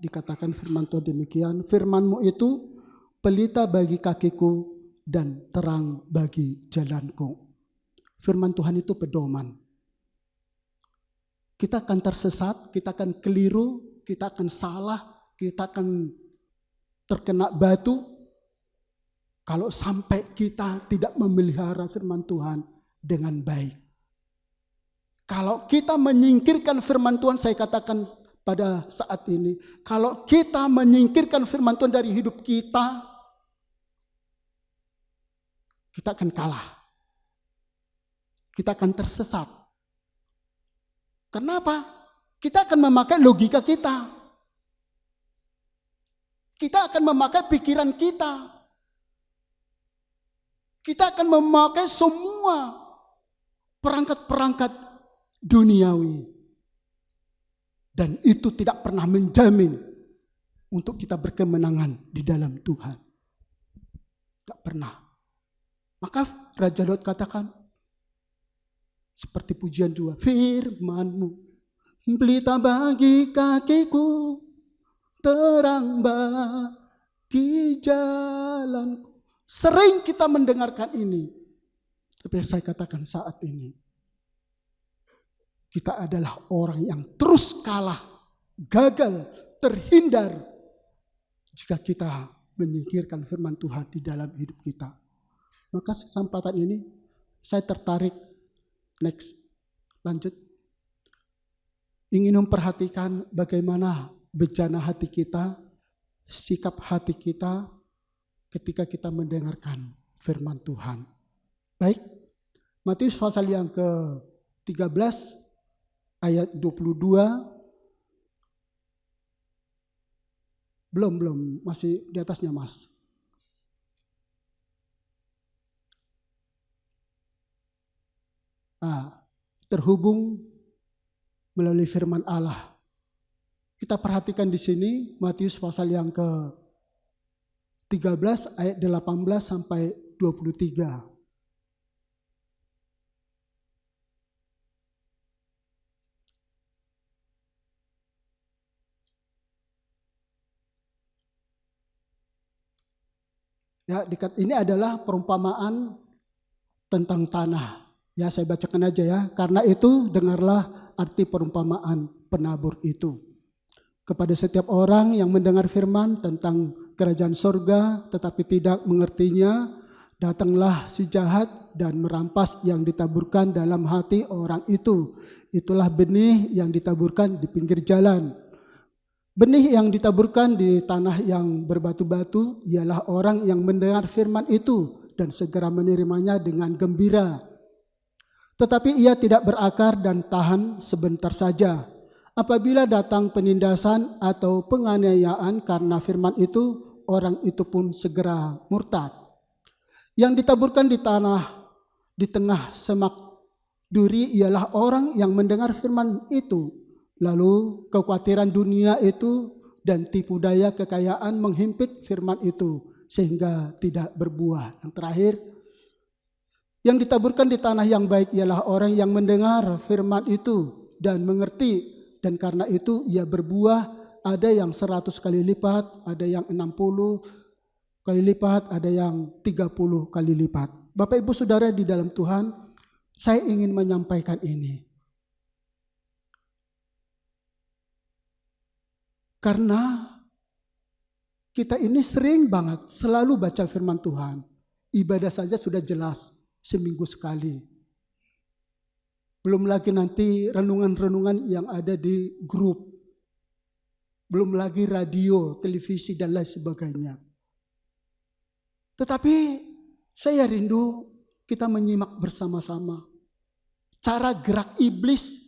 dikatakan firman Tuhan demikian. Firman-Mu itu pelita bagi kakiku dan terang bagi jalanku. Firman Tuhan itu pedoman. Kita akan tersesat, kita akan keliru, kita akan salah, kita akan terkena batu kalau sampai kita tidak memelihara firman Tuhan dengan baik. Kalau kita menyingkirkan firman Tuhan, saya katakan pada saat ini, kalau kita menyingkirkan firman Tuhan dari hidup kita, kita akan kalah. Kita akan tersesat. Kenapa? Kita akan memakai logika kita. Kita akan memakai pikiran kita. Kita akan memakai semua perangkat-perangkat duniawi. Dan itu tidak pernah menjamin untuk kita berkemenangan di dalam Tuhan. Tidak pernah. Maka Raja Daud katakan, seperti pujian 2, firman-Mu pelita bagi kakiku, terang bagi jalanku. Sering kita mendengarkan ini. Tapi saya katakan saat ini, kita adalah orang yang terus kalah, gagal, terhindar jika kita menyingkirkan firman Tuhan di dalam hidup kita. Maka kesempatan ini saya tertarik, next, lanjut. Ingin memperhatikan bagaimana bejana hati kita, sikap hati kita ketika kita mendengarkan firman Tuhan. Baik, Matius pasal yang ke-13 ayat 22. Belum, masih di atasnya Mas. Terhubung melalui firman Allah. Kita perhatikan di sini Matius pasal yang ke-13 ayat 18 sampai 23. Ya, ini adalah perumpamaan tentang tanah. Ya, saya bacakan aja ya. Karena itu dengarlah arti perumpamaan penabur itu. Kepada setiap orang yang mendengar firman tentang kerajaan sorga tetapi tidak mengertinya, datanglah si jahat dan merampas yang ditaburkan dalam hati orang itu. Itulah benih yang ditaburkan di pinggir jalan. Benih yang ditaburkan di tanah yang berbatu-batu ialah orang yang mendengar firman itu dan segera menerimanya dengan gembira. Tetapi ia tidak berakar dan tahan sebentar saja. Apabila datang penindasan atau penganiayaan karena firman itu, orang itu pun segera murtad. Yang ditaburkan di tengah semak duri ialah orang yang mendengar firman itu. Lalu kekhawatiran dunia itu dan tipu daya kekayaan menghimpit firman itu sehingga tidak berbuah. Yang terakhir, yang ditaburkan di tanah yang baik ialah orang yang mendengar firman itu dan mengerti, dan karena itu ia berbuah, ada yang 100 kali lipat, ada yang 60 kali lipat, ada yang 30 kali lipat. Bapak Ibu Saudara di dalam Tuhan, saya ingin menyampaikan ini. Karena kita ini sering banget selalu baca firman Tuhan. Ibadah saja sudah jelas seminggu sekali. Belum lagi nanti renungan-renungan yang ada di grup. Belum lagi radio, televisi dan lain sebagainya. Tetapi saya rindu kita menyimak bersama-sama cara gerak iblis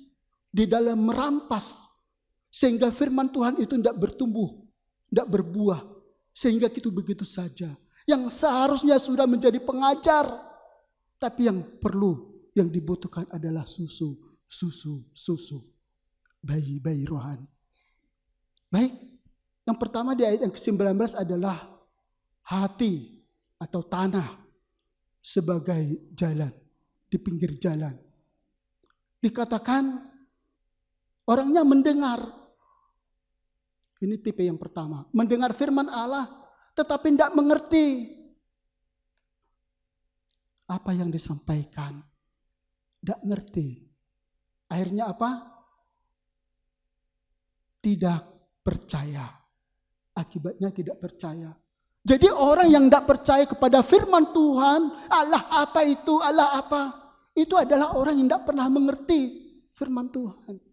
di dalam merampas sehingga firman Tuhan itu tidak bertumbuh, tidak berbuah, sehingga itu begitu saja. Yang seharusnya sudah menjadi pengajar, tapi yang perlu, yang dibutuhkan adalah susu, bayi-bayi rohani. Baik, yang pertama di ayat yang ke-19 adalah hati atau tanah sebagai jalan, di pinggir jalan. Dikatakan orangnya mendengar. Ini tipe yang pertama. Mendengar firman Allah tetapi tidak mengerti apa yang disampaikan. Tidak ngerti. Akhirnya apa? Tidak percaya. Akibatnya tidak percaya. Jadi orang yang tidak percaya kepada firman Tuhan, Allah apa itu, Allah apa? Itu adalah orang yang tidak pernah mengerti firman Tuhan.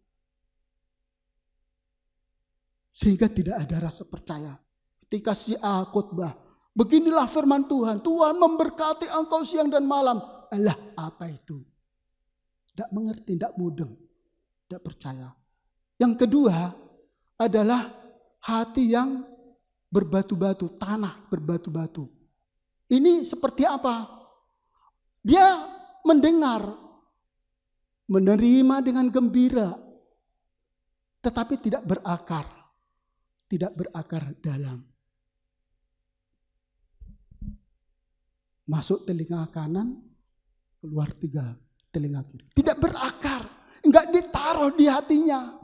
Sehingga tidak ada rasa percaya. Ketika si A khotbah, beginilah firman Tuhan. Tuhan memberkati engkau siang dan malam. Allah apa itu? Tidak mengerti, tidak mudeng. Tidak percaya. Yang kedua adalah hati yang berbatu-batu. Tanah berbatu-batu. Ini seperti apa? Dia mendengar. Menerima dengan gembira. Tetapi tidak berakar. Tidak berakar dalam. Masuk telinga kanan, keluar telinga kiri. Tidak berakar, enggak ditaruh di hatinya.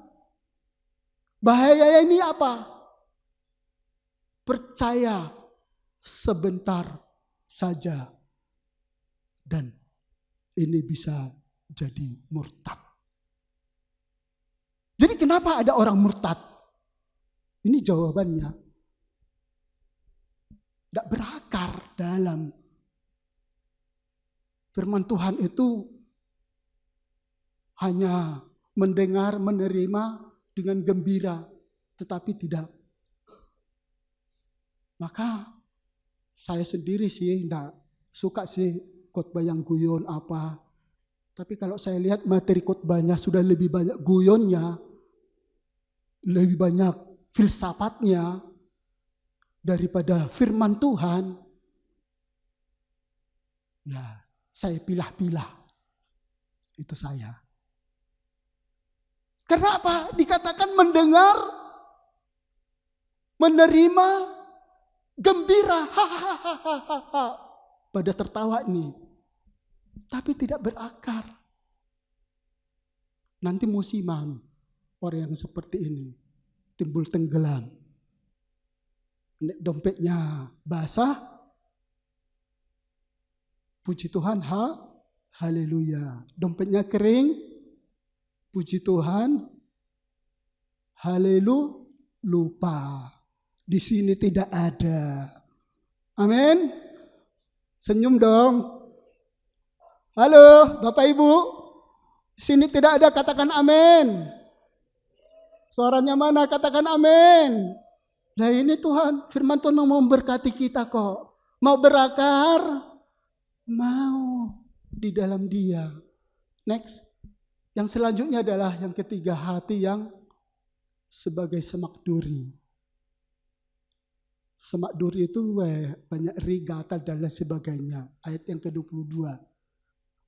Bahaya ini apa? Percaya sebentar saja dan ini bisa jadi murtad. Jadi kenapa ada orang murtad? Ini jawabannya. Tidak berakar dalam. Firman Tuhan itu hanya mendengar, menerima dengan gembira. Tetapi tidak. Maka saya sendiri sih tidak suka sih khotbah yang guyon apa. Tapi kalau saya lihat materi khotbahnya sudah lebih banyak guyonnya. Lebih banyak filsafatnya, daripada firman Tuhan, ya saya pilah-pilah. Itu saya. Kenapa? Dikatakan mendengar, menerima, gembira, hahaha. Pada tertawa nih. Tapi tidak berakar. Nanti musiman orang yang seperti ini timbul tenggelam. Dompetnya basah, puji Tuhan, haleluya. Dompetnya kering, puji Tuhan, haleluya, lupa. Di sini tidak ada. Amin. Senyum dong. Halo, Bapak Ibu. Sini tidak ada, katakan amin. Suaranya mana? Katakan amin. Nah ini Tuhan, firman Tuhan mau memberkati kita kok. Mau berakar? Mau di dalam Dia. Next. Yang selanjutnya adalah yang ketiga, hati yang sebagai semak duri. Semak duri itu banyak ri, gatal dan lain sebagainya. Ayat yang ke-22.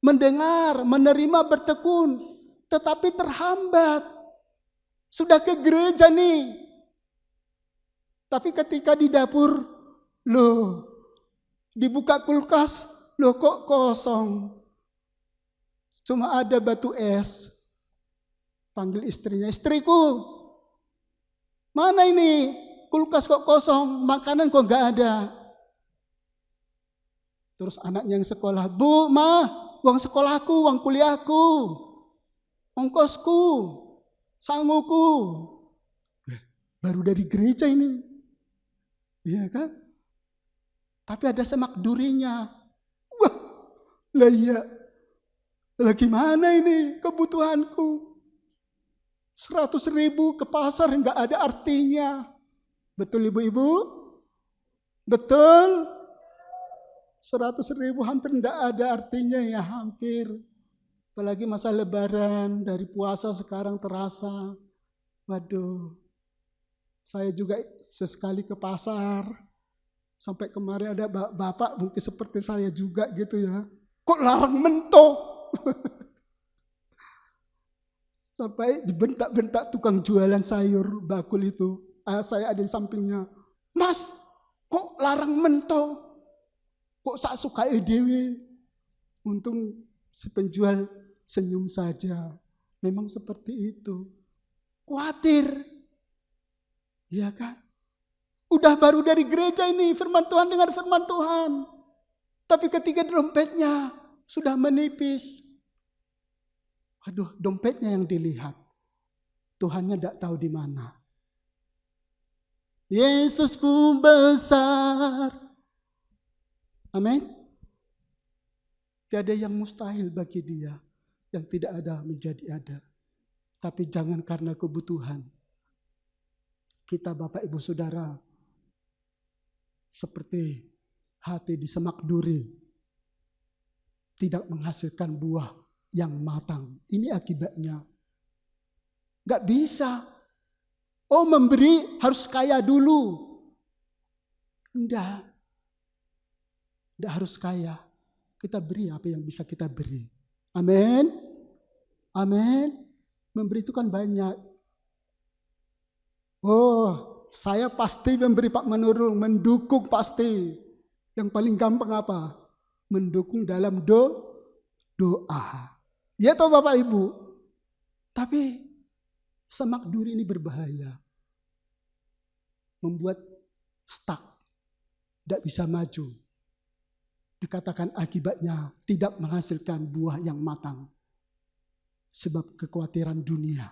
Mendengar, menerima, bertekun, tetapi terhambat. Sudah ke gereja nih. Tapi ketika di dapur, loh, dibuka kulkas, loh kok kosong. Cuma ada batu es. Panggil istrinya, istriku, mana ini? Kulkas kok kosong, makanan kok gak ada. Terus anaknya yang sekolah, Bu, Ma, uang sekolahku, uang kuliahku, ongkosku, sanguku. Baru dari gereja ini. Iya kan? Tapi ada semak durinya. Wah, lah iya. Lah gimana ini kebutuhanku? 100.000 ke pasar enggak ada artinya. Betul ibu-ibu? Betul? 100.000 hampir enggak ada artinya ya, hampir. Apalagi masa lebaran, dari puasa sekarang terasa. Waduh. Saya juga sesekali ke pasar. Sampai kemarin ada bapak mungkin seperti saya juga gitu ya. Kok larang mentok? Sampai dibentak-bentak tukang jualan sayur bakul itu. Saya ada di sampingnya. Mas, kok larang mentok? Kok sak suka dewe? Untung si penjual senyum saja. Memang seperti itu. Khawatir. Iya kan? Udah baru dari gereja ini, firman Tuhan, dengar firman Tuhan. Tapi ketika dompetnya sudah menipis. Aduh, dompetnya yang dilihat. Tuhannya tidak tahu di mana. Yesusku besar. Amin. Tiada yang mustahil bagi Dia. Yang tidak ada menjadi ada. Tapi jangan karena kebutuhan. Kita Bapak Ibu Saudara seperti hati di semak duri, tidak menghasilkan buah yang matang. Ini akibatnya. Gak bisa. Oh, memberi harus kaya dulu. Enggak. Enggak harus kaya. Kita beri apa yang bisa kita beri. Amin. Amin. Memberi itu kan banyak. Oh, saya pasti memberi Pak Manurung, mendukung pasti. Yang paling gampang apa? Mendukung dalam doa. Ya toh Bapak Ibu. Tapi semak duri ini berbahaya. Membuat stuck. Tidak bisa maju. Dikatakan akibatnya tidak menghasilkan buah yang matang. Sebab kekhawatiran dunia.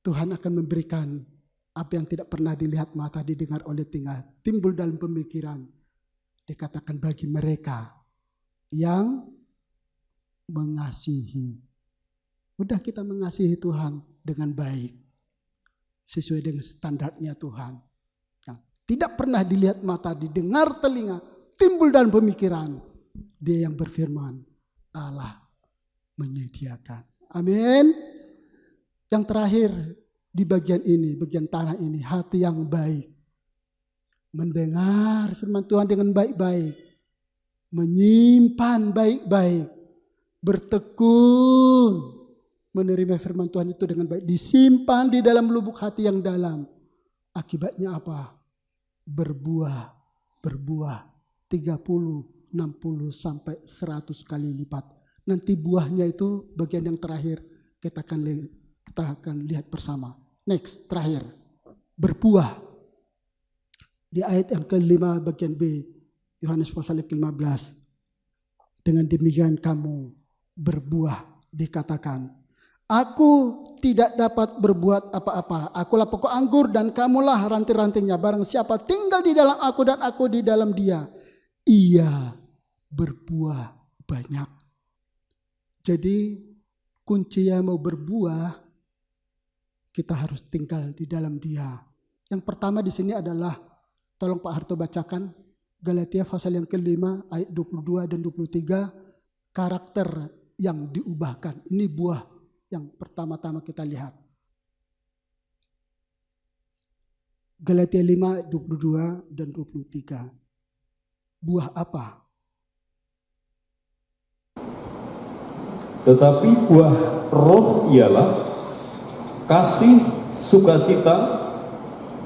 Tuhan akan memberikan apa yang tidak pernah dilihat mata, didengar oleh telinga, timbul dalam pemikiran. Dikatakan bagi mereka yang mengasihi. Udah kita mengasihi Tuhan dengan baik. Sesuai dengan standarnya Tuhan. Yang tidak pernah dilihat mata, didengar telinga, timbul dalam pemikiran. Dia yang berfirman, Allah menyediakan. Amin. Yang terakhir, di bagian ini, bagian tanah ini, hati yang baik. Mendengar firman Tuhan dengan baik-baik. Menyimpan baik-baik. Bertekun menerima firman Tuhan itu dengan baik. Disimpan di dalam lubuk hati yang dalam. Akibatnya apa? Berbuah. 30, 60 sampai 100 kali lipat. Nanti buahnya itu bagian yang terakhir kita akan lihat bersama. Next, terakhir. Berbuah. Di ayat yang kelima bagian B, Yohanes pasal 15. Dengan demikian kamu berbuah, dikatakan. Aku tidak dapat berbuat apa-apa. Akulah pokok anggur dan kamulah ranting-rantingnya. Barang siapa tinggal di dalam aku dan aku di dalam dia, ia berbuah banyak. Jadi kuncinya mau berbuah, kita harus tinggal di dalam dia. Yang pertama di sini adalah, tolong Pak Harto bacakan, Galatia pasal yang kelima ayat 22 dan 23, karakter yang diubahkan. Ini buah yang pertama-tama kita lihat. Galatia 5, 22 dan 23. Buah apa? Tetapi buah roh ialah kasih, sukacita,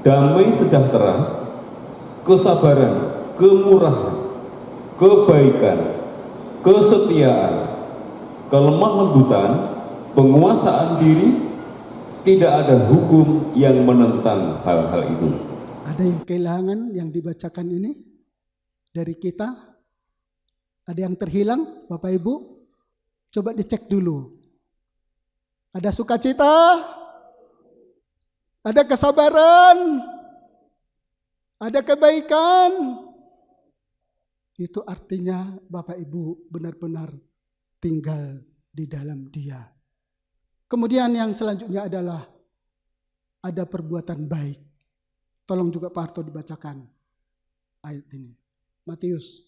damai sejahtera, kesabaran, kemurahan, kebaikan, kesetiaan, kelemah lembutan, penguasaan diri. Tidak ada hukum yang menentang hal-hal itu. Ada yang kehilangan yang dibacakan ini dari kita? Ada yang terhilang, Bapak Ibu? Coba dicek dulu. Ada sukacita? Ada kesabaran? Ada kebaikan? Itu artinya Bapak Ibu benar-benar tinggal di dalam Dia. Kemudian yang selanjutnya adalah ada perbuatan baik. Tolong juga Pak Harto dibacakan ayat ini. Matius.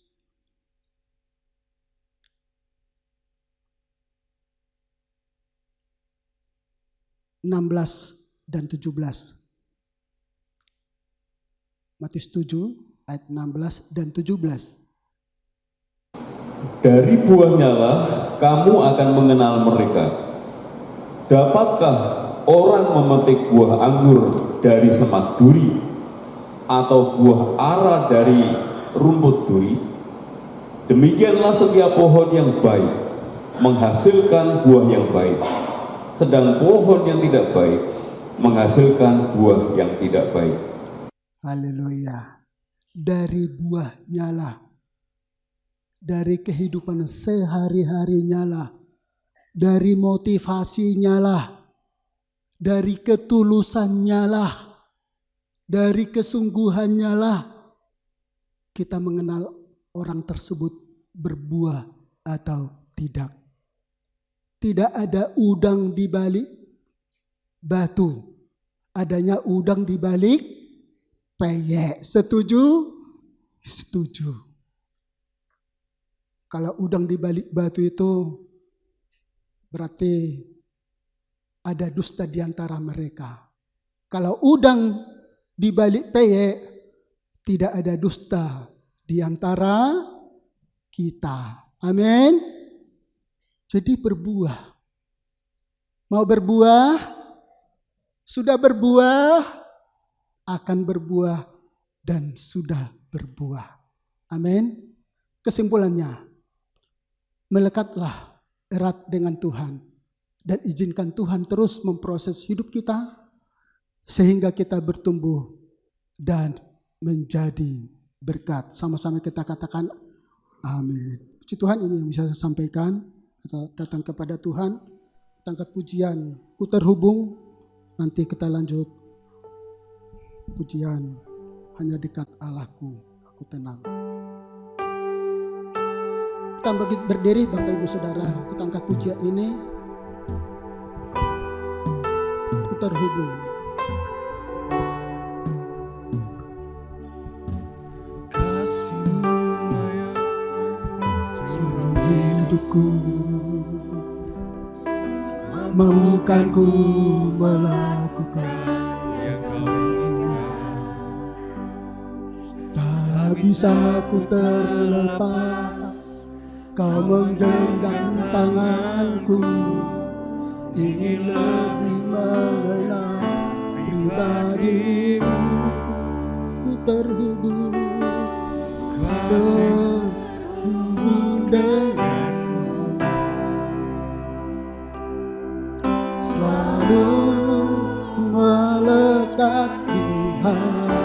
(16 dan 17). Matius 7 ayat 16 dan 17. Dari buahnya lah kamu akan mengenal mereka. Dapatkah orang memetik buah anggur dari semak duri atau buah ara dari rumput duri? Demikianlah setiap pohon yang baik menghasilkan buah yang baik, sedang pohon yang tidak baik menghasilkan buah yang tidak baik. Haleluya. Dari buahnya lah, dari kehidupan sehari-harinya lah, dari motivasinya lah, dari ketulusannya lah, dari kesungguhannya lah, kita mengenal orang tersebut berbuah atau tidak. Tidak ada udang di balik batu, adanya udang di balik peyek. Setuju? Setuju. Kalau udang di balik batu itu berarti ada dusta di antara mereka. Kalau udang di balik peyek, tidak ada dusta di antara kita. Amin. Jadi berbuah. Mau berbuah? Sudah berbuah? Akan berbuah dan sudah berbuah. Amin. Kesimpulannya, melekatlah erat dengan Tuhan dan izinkan Tuhan terus memproses hidup kita sehingga kita bertumbuh dan menjadi berkat. Sama-sama kita katakan amin. Puji Tuhan, ini yang bisa saya sampaikan. Kita datang kepada Tuhan, kita angkat pujian, ku terhubung, nanti kita lanjut pujian hanya dekat Allahku, aku tenang. Kita berdiri Bapak Ibu Saudara, kita angkat pujian ini, ku terhubung. Hidupku, mampukan ku melakukan Tak bisa ku terlepas, kau menggenggam tanganku. Ingin lebih mengenal pribadimu, ku terhubung denganmu, selalu melekat di hati.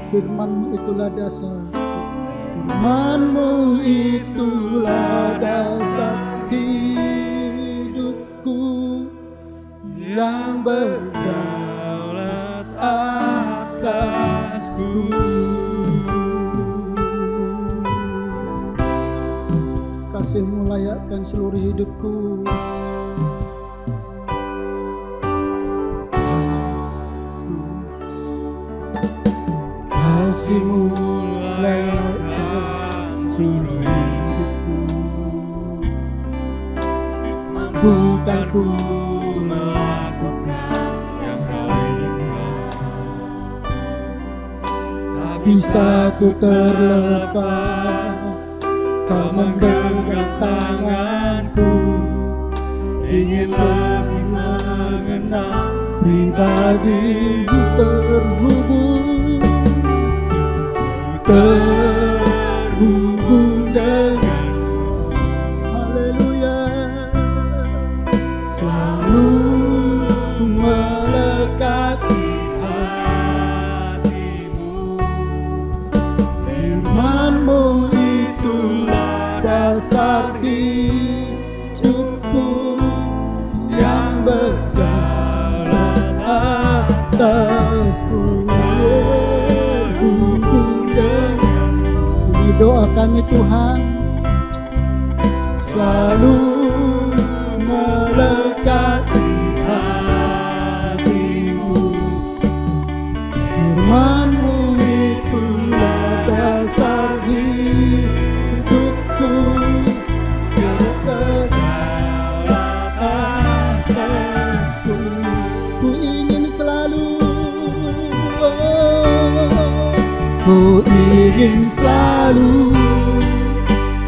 Firman-Mu itulah dasar, Firman-Mu itulah dasar hidupku yang berdaulat atasku. Kasih-Mu layakkan seluruh hidupku. Kasih-Mu layakkan seluruh hidupku. Bukan ku melakukan yang Kau inginkan, tak bisa ku terlepas, Kau menggenggam tanganku. Ingin lebih mengenal pribadimu, terhubung denganmu. Haleluya, selalu melekat di hatimu. Firman-Mu itulah dasar hidupku yang berdaulat atasku. Doa kami Tuhan, selalu melekat di hatimu. Firman-Mu itulah dasar hidupku yang berdaulat atasku. Ku ingin selalu, ku ingin selalu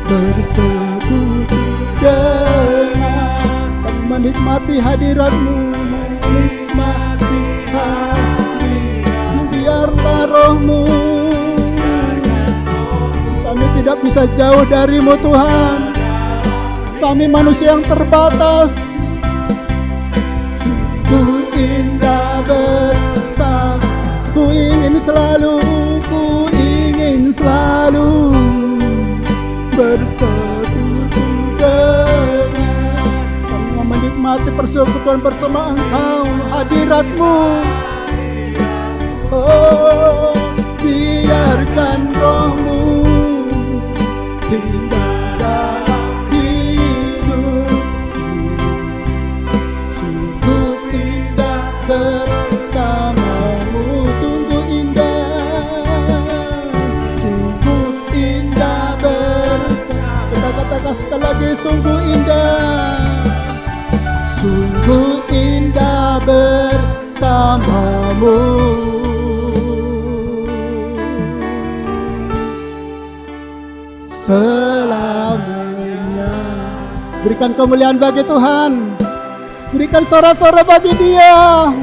bersekutu dengan, menikmati hadirat-Mu, menikmati hadirat-Mu. Biarlah Roh-Mu, kami tidak bisa jauh dari-Mu Tuhan. Kami manusia yang terbatas. Sungguh indah bersama, ku ingin selalu bersekutu dengan, kami menikmati persekutuan bersama Engkau, hadirat-Mu. Oh, biarkan Roh-Mu tinggal dalam hidupku. Sungguh indah bersama-Mu, sungguh indah bersama. Kita katakan sekali lagi, sungguh indah bersama-Mu. Selamanya. Berikan kemuliaan bagi Tuhan, berikan sorak-sorai bagi Dia.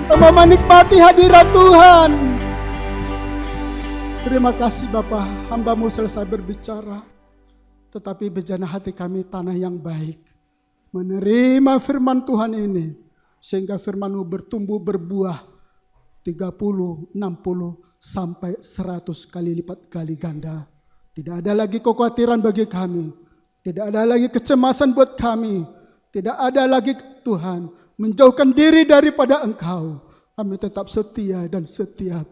Kita mau menikmati hadirat Tuhan. Terima kasih Bapa, hamba-Mu selesai berbicara, tetapi bejana hati kami tanah yang baik, menerima firman Tuhan ini, sehingga firman-Mu bertumbuh berbuah 30, 60, sampai 100 kali lipat kali ganda. Tidak ada lagi kekhawatiran bagi kami, tidak ada lagi kecemasan buat kami, tidak ada lagi Tuhan menjauhkan diri daripada Engkau. Kami tetap setia dan setia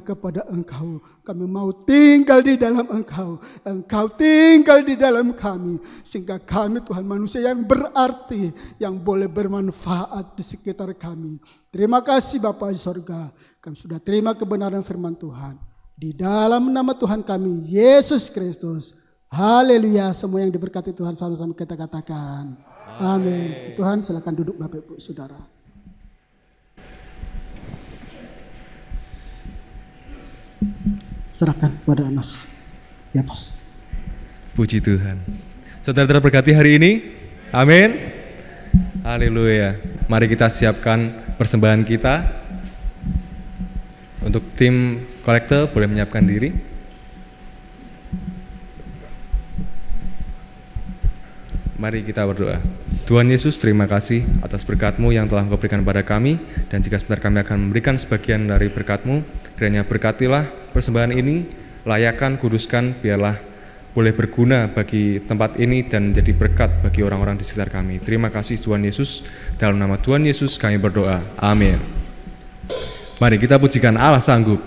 kepada Engkau. Kami mau tinggal di dalam Engkau, Engkau tinggal di dalam kami, sehingga kami Tuhan manusia yang berarti, yang boleh bermanfaat di sekitar kami. Terima kasih Bapa di sorga, kami sudah terima kebenaran firman Tuhan. Di dalam nama Tuhan kami, Yesus Kristus. Haleluya. Semua yang diberkati Tuhan sama-sama kita katakan amin. Tuhan, silakan duduk Bapak Ibu Saudara. serahkan kepada Anas. Ya, Mas. Puji Tuhan. Saudara terberkati hari ini. Amin. Haleluya. Mari kita siapkan persembahan kita. Untuk tim kolektor boleh menyiapkan diri. Mari kita berdoa. Tuhan Yesus, terima kasih atas berkat-Mu yang telah Engkau berikan pada kami, dan jika sebentar kami akan memberikan sebagian dari berkat-Mu, kiranya berkatilah persembahan ini, layakkan, kuduskan, biarlah boleh berguna bagi tempat ini dan menjadi berkat bagi orang-orang di sekitar kami. Terima kasih Tuhan Yesus, dalam nama Tuhan Yesus kami berdoa. Amin. Mari kita pujikan Allah sanggup.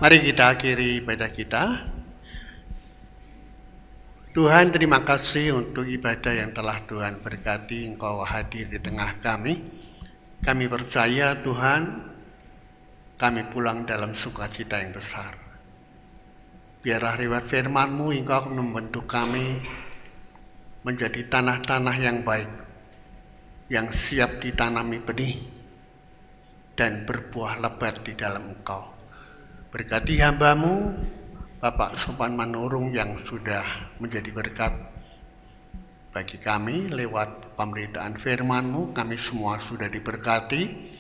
Mari kita akhiri ibadah kita. Tuhan, terima kasih untuk ibadah yang telah Tuhan berkati. Engkau hadir di tengah kami. Kami percaya Tuhan, kami pulang dalam sukacita yang besar. Biarlah lewat firman-Mu Engkau akan membentuk kami menjadi tanah-tanah yang baik, yang siap ditanami benih dan berbuah lebat di dalam Engkau. Berkati hamba-Mu, Bapak Sopan Manurung yang sudah menjadi berkat bagi kami lewat pemberitaan firman-Mu. Kami semua sudah diberkati.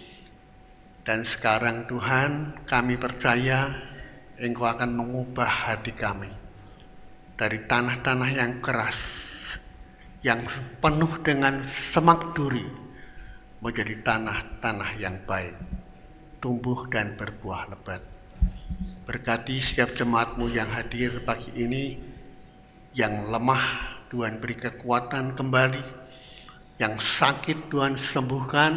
Dan sekarang Tuhan, kami percaya Engkau akan mengubah hati kami dari tanah-tanah yang keras, yang penuh dengan semak duri, menjadi tanah-tanah yang baik, tumbuh dan berbuah lebat. Berkati setiap jemaat-Mu yang hadir pagi ini, yang lemah Tuhan beri kekuatan kembali, yang sakit Tuhan sembuhkan,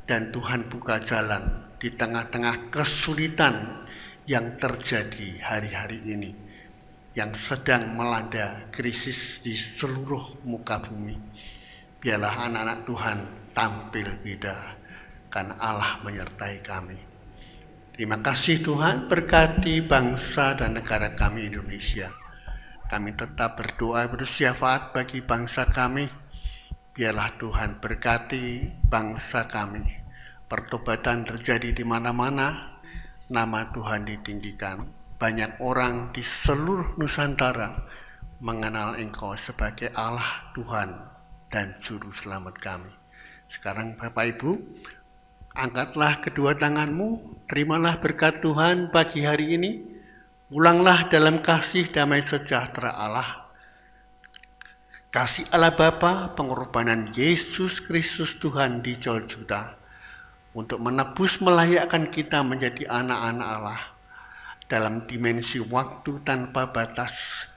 dan Tuhan buka jalan di tengah-tengah kesulitan yang terjadi hari-hari ini, yang sedang melanda krisis di seluruh muka bumi. Biarlah anak-anak Tuhan tampil beda, karena Allah menyertai kami. Terima kasih Tuhan, berkati bangsa dan negara kami Indonesia. Kami tetap berdoa bersyafaat bagi bangsa kami. Biarlah Tuhan berkati bangsa kami. Pertobatan terjadi di mana-mana, nama Tuhan ditinggikan. Banyak orang di seluruh Nusantara mengenal Engkau sebagai Allah Tuhan dan Juru Selamat kami. Sekarang Bapak Ibu, angkatlah kedua tangan-Mu, terimalah berkat Tuhan pagi hari ini. Pulanglah dalam kasih damai sejahtera Allah. Kasih Allah Bapa, pengorbanan Yesus Kristus Tuhan di Golgota untuk menebus melayakkan kita menjadi anak-anak Allah. Dalam dimensi waktu tanpa batas,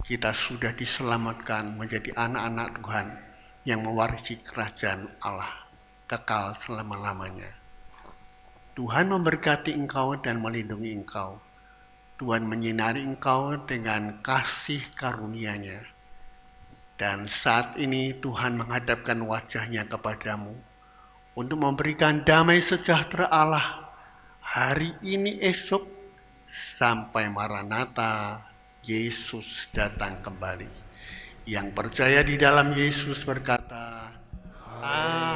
kita sudah diselamatkan menjadi anak-anak Tuhan yang mewarisi kerajaan Allah kekal selama-lamanya. Tuhan memberkati engkau dan melindungi engkau. Tuhan menyinari engkau dengan kasih karunia-Nya. Dan saat ini Tuhan menghadapkan wajah-Nya kepadamu untuk memberikan damai sejahtera Allah hari ini, esok, sampai Maranatha, Yesus datang kembali. Yang percaya di dalam Yesus berkata, Amin.